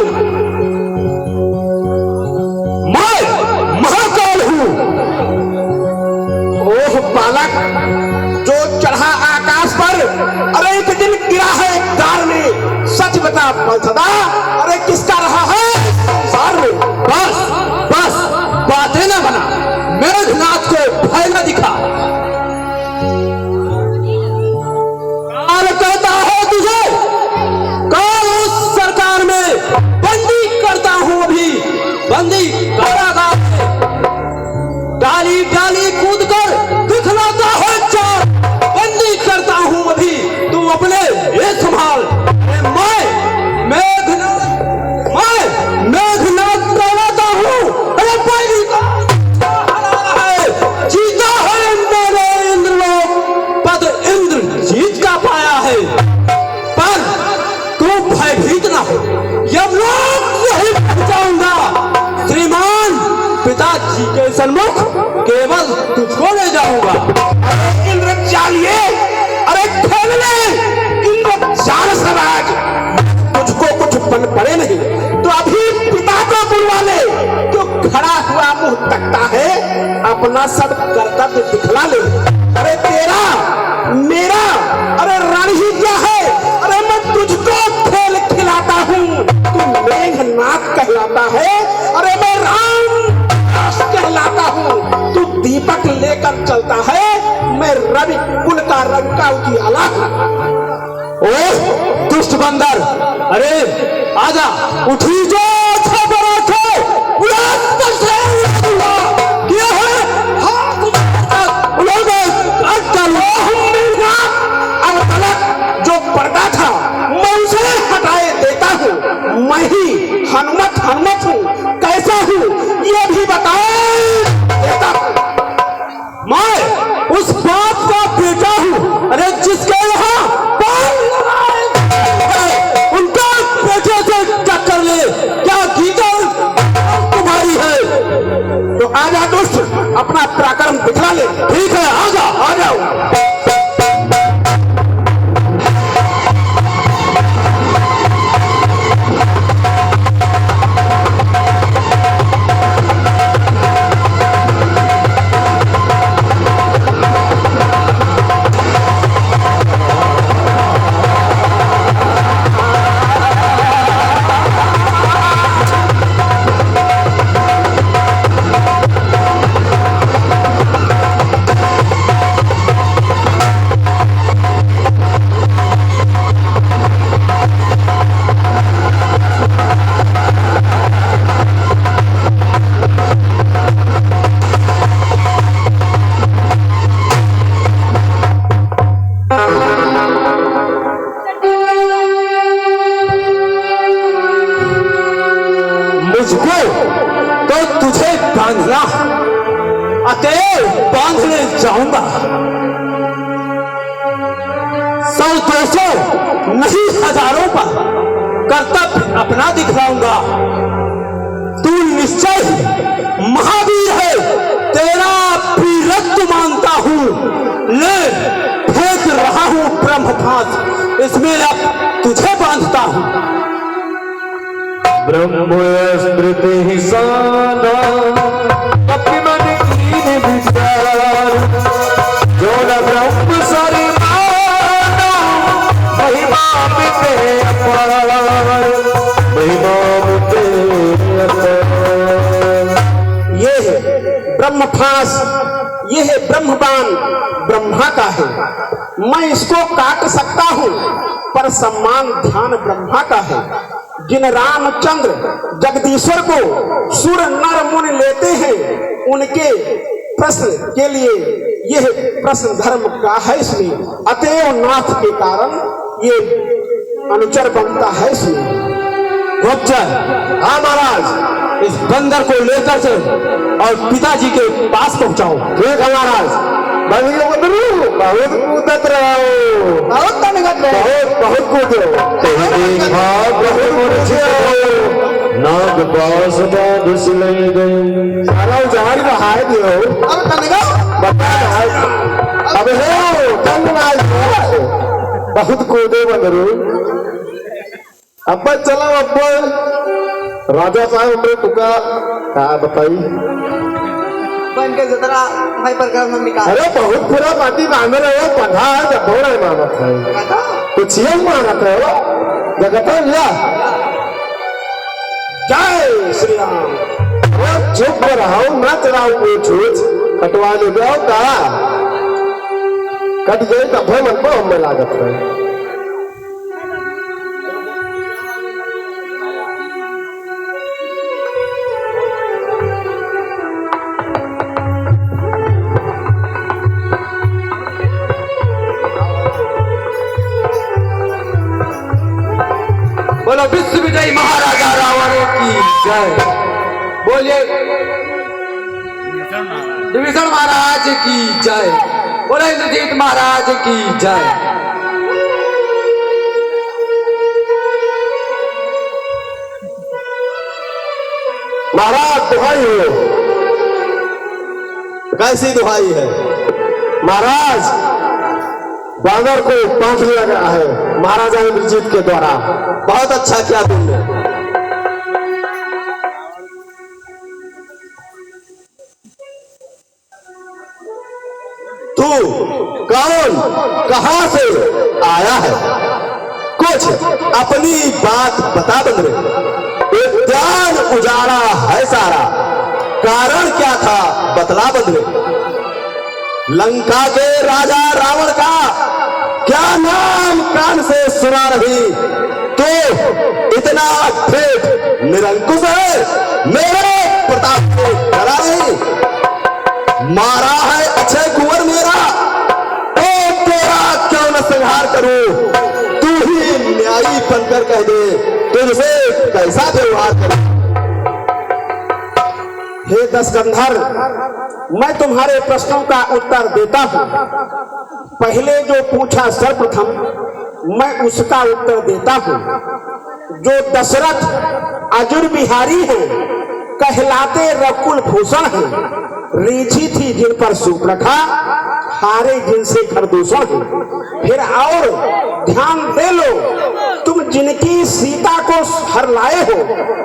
Speaker 1: ओह बालक जो चढ़ा आकाश पर। अरे एक दिन गिरा है दार में। सच बता सदा अरे किसका रहा है सार में। बस बस बातें ना बना। मेघनाथ को भय न दिखा। काल कहता है तुझे काल उस सरकार में बंदी करता हूं अभी। बंदी कारागार डाली डाली कूद कर दिखलाता है चार। बंदी करता हूं अभी तू अपने ये संभाल। मैं मेघनाथ कहलाता हूं। अरे पहली है जीता है मेरे इंद्रलोक पद इंद्र जीत का पाया है। पर तू भयभीत ना हो। यमलोक नहीं पहुंचाऊंगा श्रीमान पिताजी के सन्मुख केवल तुझको ले जाऊंगा। अरे इंद्र चालिए अरे खेल ले इंद्र चाल समाज। तुझको कुछ बन पड़े नहीं तो अभी पिता को बुलवा ले। जो खड़ा हुआ मुंह तकता है अपना सब कर्तव्य दिखला ले। अरे तेरा अपना पराक्रम दिखला ले।
Speaker 7: ठीक है, आ जाओ।
Speaker 1: मुझको तो तुझे बांधना, अतएव बांधने जाऊंगा। 100-200 नहीं, हजारों पर कर्तव्य अपना दिखलाऊंगा। तू निश्चय महावीर है, तेरा वीरत्व मानता हूं। ले फेंक रहा हूं ब्रह्मपाश, इसमें अब तुझे बांधता हूं।
Speaker 7: ब्रह्म स्मृति साना अपने मन कीन विचार, जो न ब्रह्म सरि माना, महिमा मिटे अपार, महिमा मिटे अपार।
Speaker 1: ये है ब्रह्मपाश, ये है ब्रह्मबाण, ब्रह्मा का है। मैं इसको काट सकता हूं, पर सम्मान ध्यान ब्रह्मा का है। जिन रामचंद्र जगदीश्वर को सुर नर मुनि लेते हैं, उनके प्रश्न के लिए यह प्रश्न धर्म का है इसमें। अतएव नाथ के कारण ये अनुचर बनता है इसमें।
Speaker 7: गुप्तचर, हाँ महाराज, इस बंदर को लेकर चल और पिताजी के पास पहुंचाओ। ठीक है महाराज। बहुत कूदत रहो, बहुत कूदो। नाग पास बाध सिले गए, सारा उजाड़ बहाए दियो। अब बहुत कूदे बंदरू। अब चलो, अब राजा साहब हमने तुका क्या बताई
Speaker 2: बन के जतरा भाई पर निकाल।
Speaker 7: अरे बहुत पूरा पार्टी बांध रहे हो, पंधा जब हो रहे मानत है, कुछ ये मानत है जगत लिया।
Speaker 1: जय श्री राम।
Speaker 7: वो चुप रहो, ना चलाओ पूछ कटवा ले जाओ का कट गए तब मन को हमें लागत है।
Speaker 3: बोलो विश्व विजयी महाराजा रावण की जय। बोलिए विभीषण महाराज की जय। बोलो इंद्रजीत महाराज की जय।
Speaker 7: महाराज दुहाई हो। कैसी दुहाई है महाराज? बानर को पंख लगा है महाराजा इंद्रजीत के द्वारा। बहुत अच्छा किया तुमने। तू कौन, कहां से आया है? कुछ अपनी बात बता बंदरे। उद्यान उजाड़ा है सारा, कारण क्या था बतला बंदरे। लंका के राजा रावण का क्या नाम कान से सुना रही, तो इतना ठेठ निरंकुश है, मेरे प्रताप को डरा नहीं। मारा है अक्षय कुंवर मेरा, तो तेरा क्यों न संहार करूं? तू ही न्यायी बनकर कह दे, तुझसे कैसा व्यवहार करूं?
Speaker 1: हे दशकंधर, मैं तुम्हारे प्रश्नों का उत्तर देता हूं। पहले जो पूछा सर्वप्रथम मैं उसका उत्तर देता हूं। जो दशरथ अजुर बिहारी हैं, कहलाते रकुल भूषण हैं, रीछी थी जिन पर सूर्पणखा, हारे जिनसे खरदूषण। फिर और ध्यान दे लो, तुम जिनकी सीता को हर लाए हो,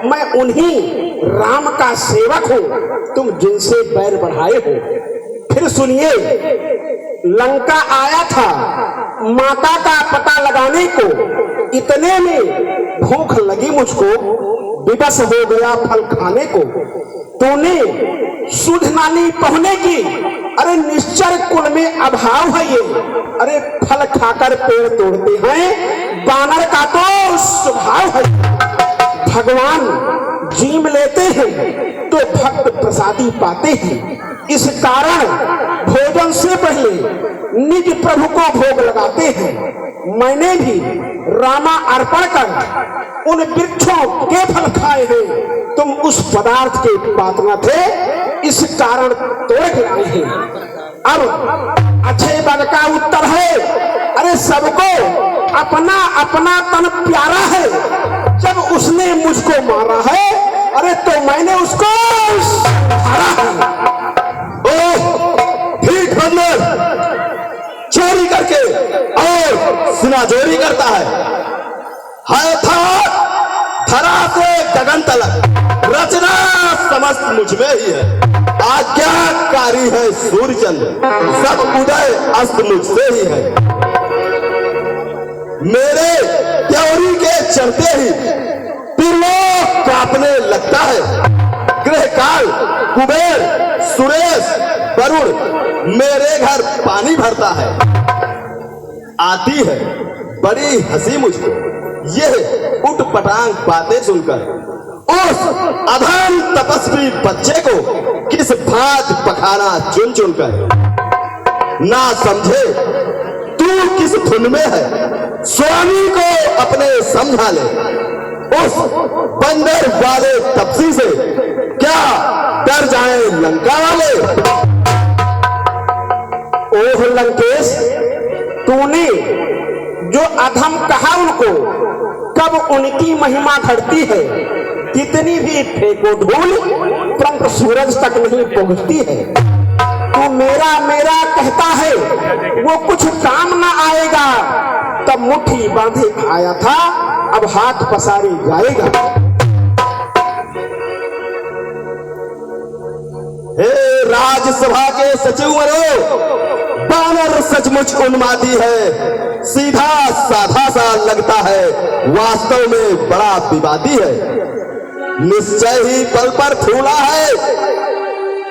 Speaker 1: मैं उन्हीं राम का सेवक हूं, तुम जिनसे बैर बढ़ाए हो। फिर सुनिए, लंका आया था माता का पता लगाने को, इतने में भूख लगी मुझको, विवश हो गया फल खाने को। तूने सुध नानी पहुने की, अरे निश्चर कुल में अभाव है ये, अरे फल खाकर पेड़ तोड़ते हैं, बानर का तो स्वभाव है। भगवान जीम लेते हैं तो भक्त प्रसादी पाते हैं, इस कारण भोजन से पहले निज प्रभु को भोग लगाते हैं। मैंने भी रामा अर्पण कर उन वृक्षों के फल खाए हैं, तुम उस पदार्थ के पात्र थे, इस कारण तोड़ के आए हैं। अब अच्छे बात का उत्तर है, अरे सबको अपना अपना तन प्यारा है, जब उसने मुझको मारा है, अरे तो मैंने उसको मारा है।
Speaker 7: ठीक बंदर चोरी करके और सिनाजोरी करता है था धरा से गगन तलक, रचना समस्त मुझ में ही है, आज्ञाकारी है सूर्यचंद्र, सब उदय अस्त मुझसे ही है। मेरे त्योरी के चलते ही त्रिलोक कांपने लगता है, ग्रह काल कुबेर सुरेश वरुण मेरे घर पानी भरता है। आती है बड़ी हंसी मुझको यह उठ पटांग बातें सुनकर, उस अधम तपस्वी बच्चे को किस भांति पखाना चुन चुनकर। ना समझे तू किस धुन में है, स्वामी को अपने समझा ले, उस बंदर वाले तपसी से क्या डर जाए लंका वाले।
Speaker 1: ओह लंकेश, तूने जो अधम कहा उनको, कब उनकी महिमा घटती है, कितनी भी फेंको धूल परंतु सूरज तक नहीं पहुंचती है। तू मेरा मेरा कहता है, वो कुछ काम ना आएगा, तब मुट्ठी बांधे आया था, अब हाथ पसारे जाएगा।
Speaker 7: हे राज्यसभा के सचिव मरो, बानर सचमुच उन्मादी है, सीधा साधा सा लगता है, वास्तव में बड़ा विवादी है। निश्चय ही पल पर फूला है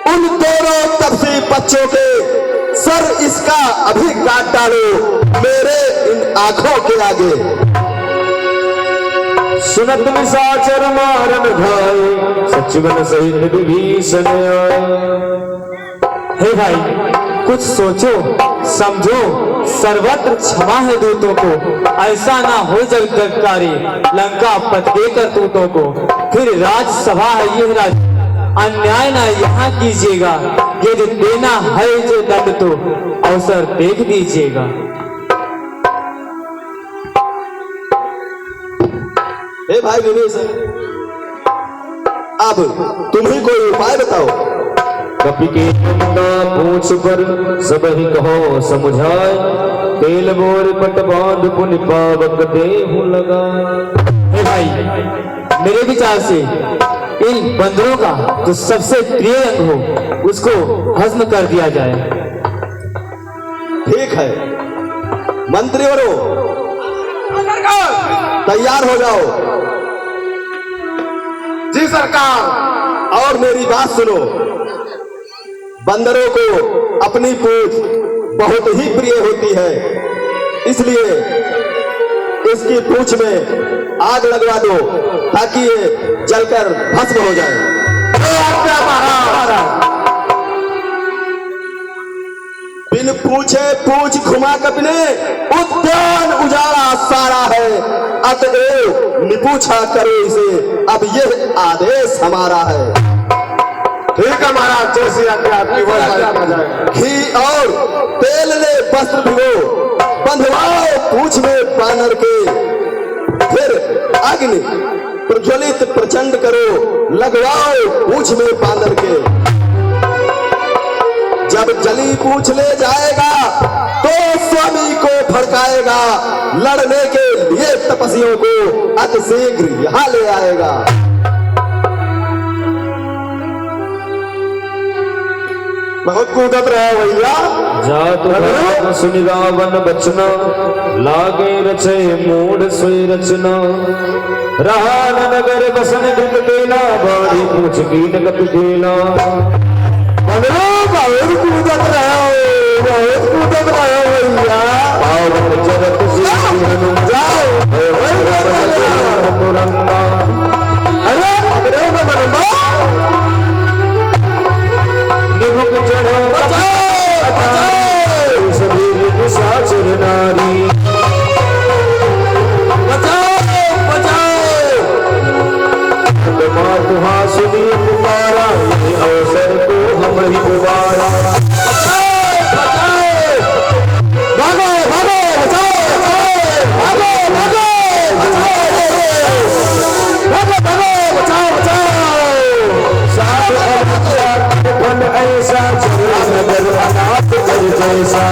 Speaker 7: उन दोनों तपसी बच्चों के सर, इसका अभी काट डालो मेरे इन आंखों के आगे।
Speaker 3: सुनत निशाचर मारन भाई, सचिवन सहित विभीषण आए। हे भाई, कुछ सोचो समझो, सर्वत्र क्षमा है दूतों को, ऐसा ना हो जगदकारी लंका पथ के करतूतों को। फिर राज्यसभा है यह राज, अन्याय ना यहाँ कीजिएगा, ये जो देना है जो दंड तो अवसर देख दीजिएगा।
Speaker 7: हे भाई विभीषण, अब तुम ही कोई उपाय बताओ।
Speaker 3: कपि के निंदा पूछ पर सब ही कहो समुझाए, तेल मोर पट बांध पुनि पावक देहु लगा। हे भाई, मेरे विचार से इन बंदरों का जो सबसे प्रिय अंग हो उसको भस्म कर दिया जाए।
Speaker 7: ठीक है मंत्रीवरों, तैयार हो जाओ।
Speaker 1: जी सरकार।
Speaker 7: और मेरी बात सुनो, बंदरों को अपनी पूंछ बहुत ही प्रिय होती है, इसलिए इसकी पूंछ में आग लगवा दो ताकि ये जलकर भस्म हो जाए। बिन पूछे पूछ घुमा कपने, उद्यान उजाला सारा है, अतएव निपूछा करो इसे, अब यह आदेश हमारा है।
Speaker 1: ठीक है महाराज, जैसी आज्ञा आपकी।
Speaker 7: घी और तेल ले वस्त्र भिगो, बंधवाओ पूंछ में बानर के, फिर अग्नि प्रज्वलित प्रचंड करो, लगवाओ पूंछ में बानर के। पूछ ले जाएगा तो स्वामी को भड़काएगा, लड़ने के लिए तपस्वियों को अतिशीघ्र यहाँ ले आएगा। बहुत कूदत रहा भैया।
Speaker 3: जात सुनि रावण बचना, लागे रचे मूढ़ सोई रचना। रहा न नगर बसन ढिक देना, बाड़ी पूछ की नगत देना।
Speaker 7: बहुत कूदत रहा भैया।
Speaker 3: पावन चरत से अनुरंगा। निमुख चढ़ो सभी निशाचर नारी। तुहा सुनिए पुकारा, ये अवसर को हम ही गुबारा।
Speaker 7: भागो भागो भागो भागो
Speaker 3: फल ऐसा चला नगर अनाथ कर जैसा।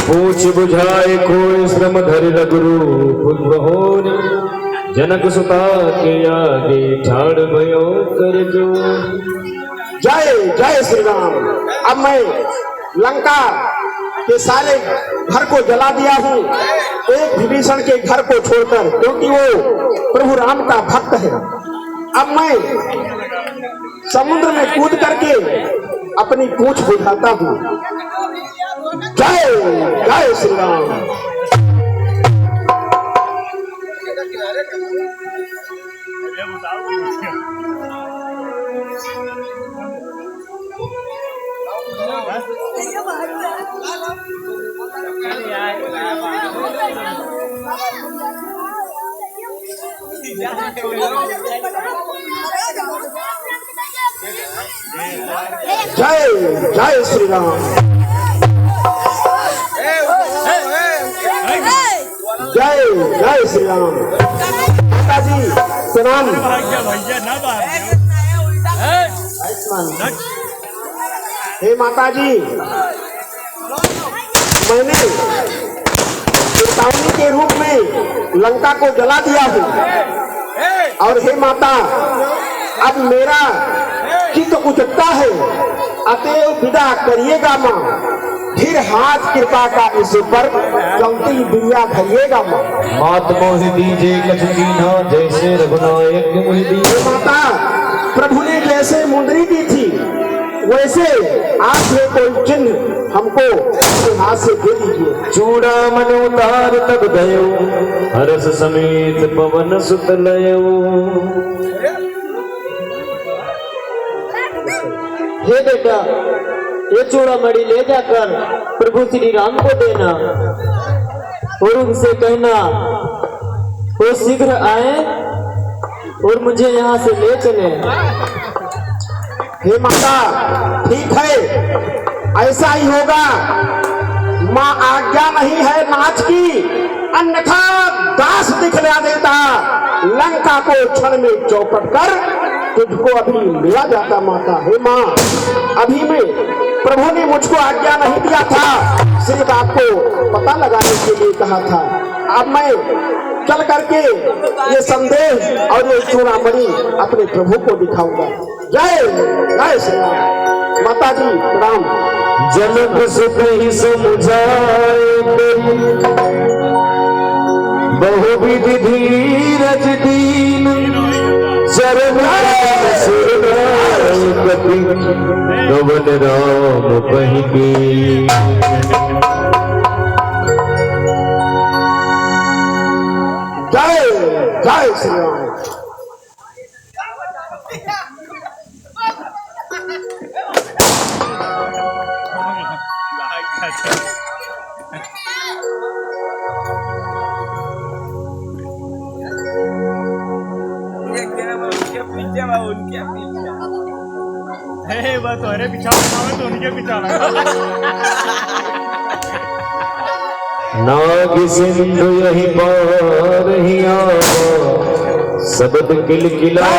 Speaker 3: पूछ बुझाए कोई श्रम धरि रघुरु पुत्र। जनक सुता के आगे ठाड़ भयो कर जो।
Speaker 1: जय जय श्री राम। अब मैं लंका के सारे घर को जला दिया हूँ, एक विभीषण के घर को छोड़कर, क्योंकि वो प्रभु राम का भक्त है। अब मैं समुद्र में कूद करके अपनी पूंछ बुझाता हूँ। जय जय श्री राम। जय जय श्री राम। जय जय श्री राम। माता जी प्रणाम। हे माता जी, मैंने चेतावनी के रूप में लंका को जला दिया हूँ, और हे माता, अब मेरा चित्त उजटता है, अतएव विदा करिएगा माँ। फिर हाथ कृपा का इस पर चलती बिया धरिएगा माँ।
Speaker 3: मात मोहि दीजे कछ दीना, जैसे रघुनायक मोहि दीजे।
Speaker 1: माता, प्रभु ने जैसे मुंदरी दी थी, वैसे आप से कोई चिन्ह हमको अपने हाथ से दे दीजिए।
Speaker 3: चूड़ा मन उतार तब गयो, हरस समेत पवन सुत लयो।
Speaker 4: हे बेटा, ये चूड़ा मणि ले जाकर प्रभु श्री राम को देना और उनसे कहना वो शीघ्र आए और मुझे यहाँ से ले चले।
Speaker 1: हे माता, ठीक है, ऐसा ही होगा। माँ आज्ञा नहीं है नाच की, अन्यथा दास दिखला देता। लंका को क्षण में चौपट कर तुझको अभी मिला जाता माता। हे माँ, अभी में प्रभु ने मुझको आज्ञा नहीं दिया था, सिर्फ आपको पता लगाने के लिए कहा था। अब मैं चल करके ये संदेश और ये चूड़ामणि अपने प्रभु को दिखाऊंगा। जय जय श्री राम। माता जी प्रणाम।
Speaker 3: जनक सुत ही समुझाए, बहुविधि धीरज दीन, चरण कवन राम कहीं के
Speaker 1: जय जय श्री राम।
Speaker 3: नाग सिंधु यही पार ही आओ शब्द किल किला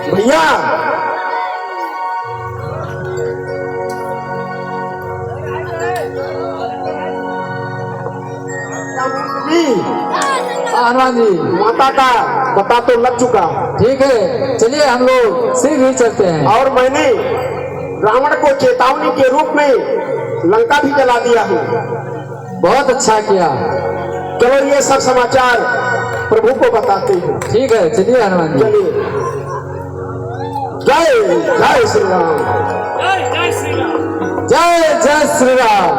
Speaker 1: भैया जी,
Speaker 4: हनुमान जी
Speaker 1: माता का पता तो लग चुका
Speaker 4: ठीक है, चलिए हम लोग शीघ्र ही चलते हैं।
Speaker 1: और मैंने रावण को चेतावनी के रूप में लंका भी जला दिया है।
Speaker 4: बहुत अच्छा किया।
Speaker 1: चलो ये सब समाचार प्रभु को बताते हैं।
Speaker 4: ठीक है, चलिए हनुमान जी।
Speaker 1: चलिए जय जय श्री राम।
Speaker 4: जय जय श्री राम।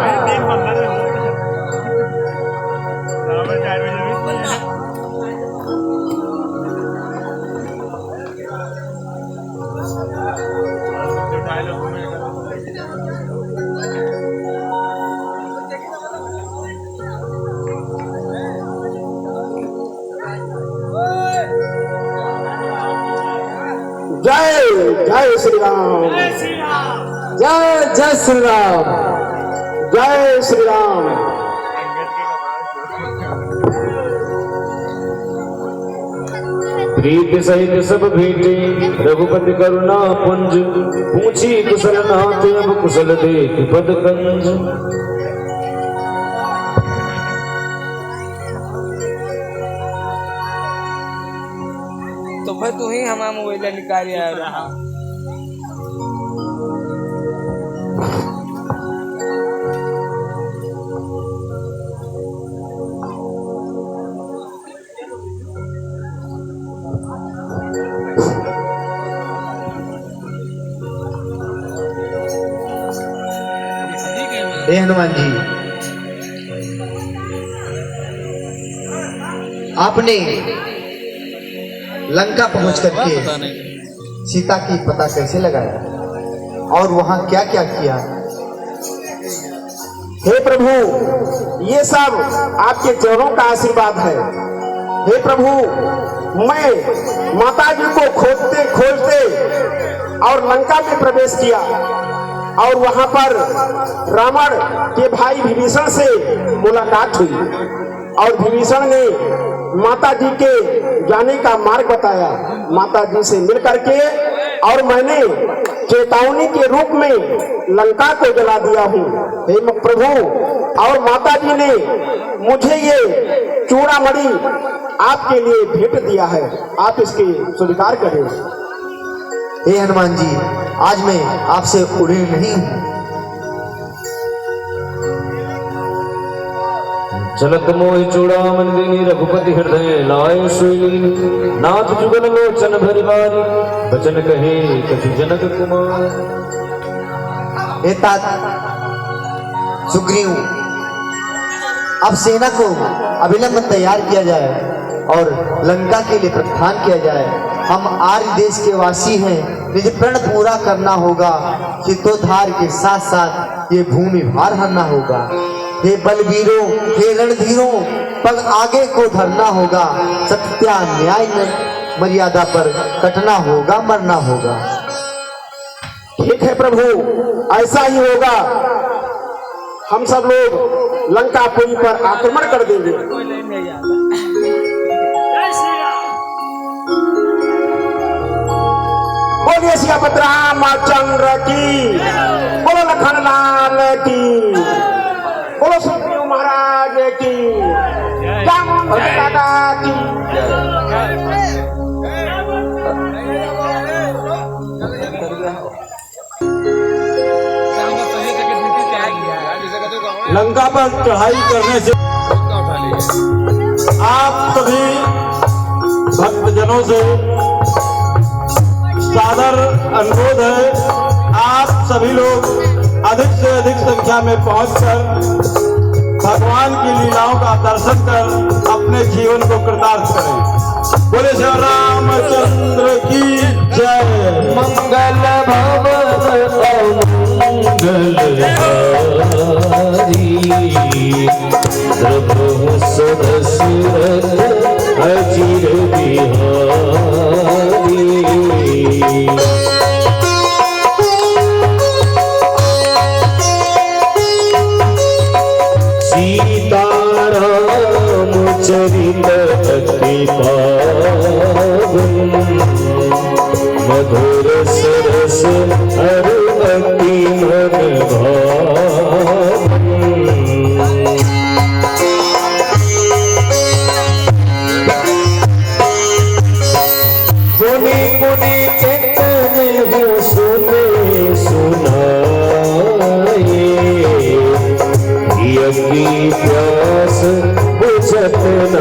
Speaker 1: जय जय श्री राम।
Speaker 4: जय जय श्री राम।
Speaker 1: जय श्री राम।
Speaker 3: प्रीत सहित सब भेटे रघुपति करुणा पुंज पूछी कुशल नाथ अब कुशल देख पद कंज।
Speaker 8: तो भाई तू ही हमारा मोबाइल निकाल रहा।
Speaker 2: हे हनुमान जी, आपने लंका पहुंच करके सीता की पता कैसे लगाया और वहां क्या क्या किया?
Speaker 1: हे प्रभु, ये सब आपके चरणों का आशीर्वाद है। हे प्रभु, मैं माता जी को खोजते खोजते और लंका में प्रवेश किया और वहां पर रावण के भाई विभीषण से मुलाकात हुई और विभीषण ने माता जी के जाने का मार्ग बताया। माता जी से मिल करके और मैंने चेतावनी के रूप में लंका को जला दिया हूँ। हे प्रभु, और माता जी ने मुझे ये चूड़ामणि आपके लिए भेंट दिया है, आप इसके स्वीकार करें।
Speaker 2: हे हनुमान जी, आज मैं आपसे उड़े नहीं हूँ।
Speaker 3: चलत मोहि चूड़ामणि देनी रघुपति हृदय लाए सोई। नाथ जुगल लोचन भरि बारी बचन कहे कछु जनक कुमार।
Speaker 2: हे तात सुग्रीव, अब सेना को अविलंब तैयार किया जाए और लंका के लिए प्रस्थान किया जाए। हम आर्य देश के वासी हैं, निज प्रण पूरा करना होगा। चित्तोद्धार के साथ साथ ये भूमि भार हरना होगा। हे बलवीरों, हे रणधीरों, पग आगे को धरना होगा। सत्या न्याय मर्यादा पर कटना होगा, मरना होगा।
Speaker 1: ठीक है प्रभु, ऐसा ही होगा। हम सब लोग लंकापुरी पर आक्रमण कर देंगे। बोलिए सियापत रामचंद्र की, बोलो लखन लाल की, बोलो सुग्रीव महाराज की, जामुन दादा की।
Speaker 9: लंका पर चढ़ाई करने से आप सभी भक्तजनों से सादर अनुरोध है आप सभी लोग अधिक से अधिक संख्या में पहुंचकर भगवान की लीलाओं का दर्शन कर अपने जीवन को कृतार्थ करें। बोले श्री रामचंद्र की जय।
Speaker 3: मंगल भवन मंगल हारी प्रभु सरसुरत अचिर बिहारी। सीताराम चरित अति पावन मधुर सरस हर अति मन भावन। पुनि पुनि कितने हो सुने सुनाए यज्ञ प्यास बुझत न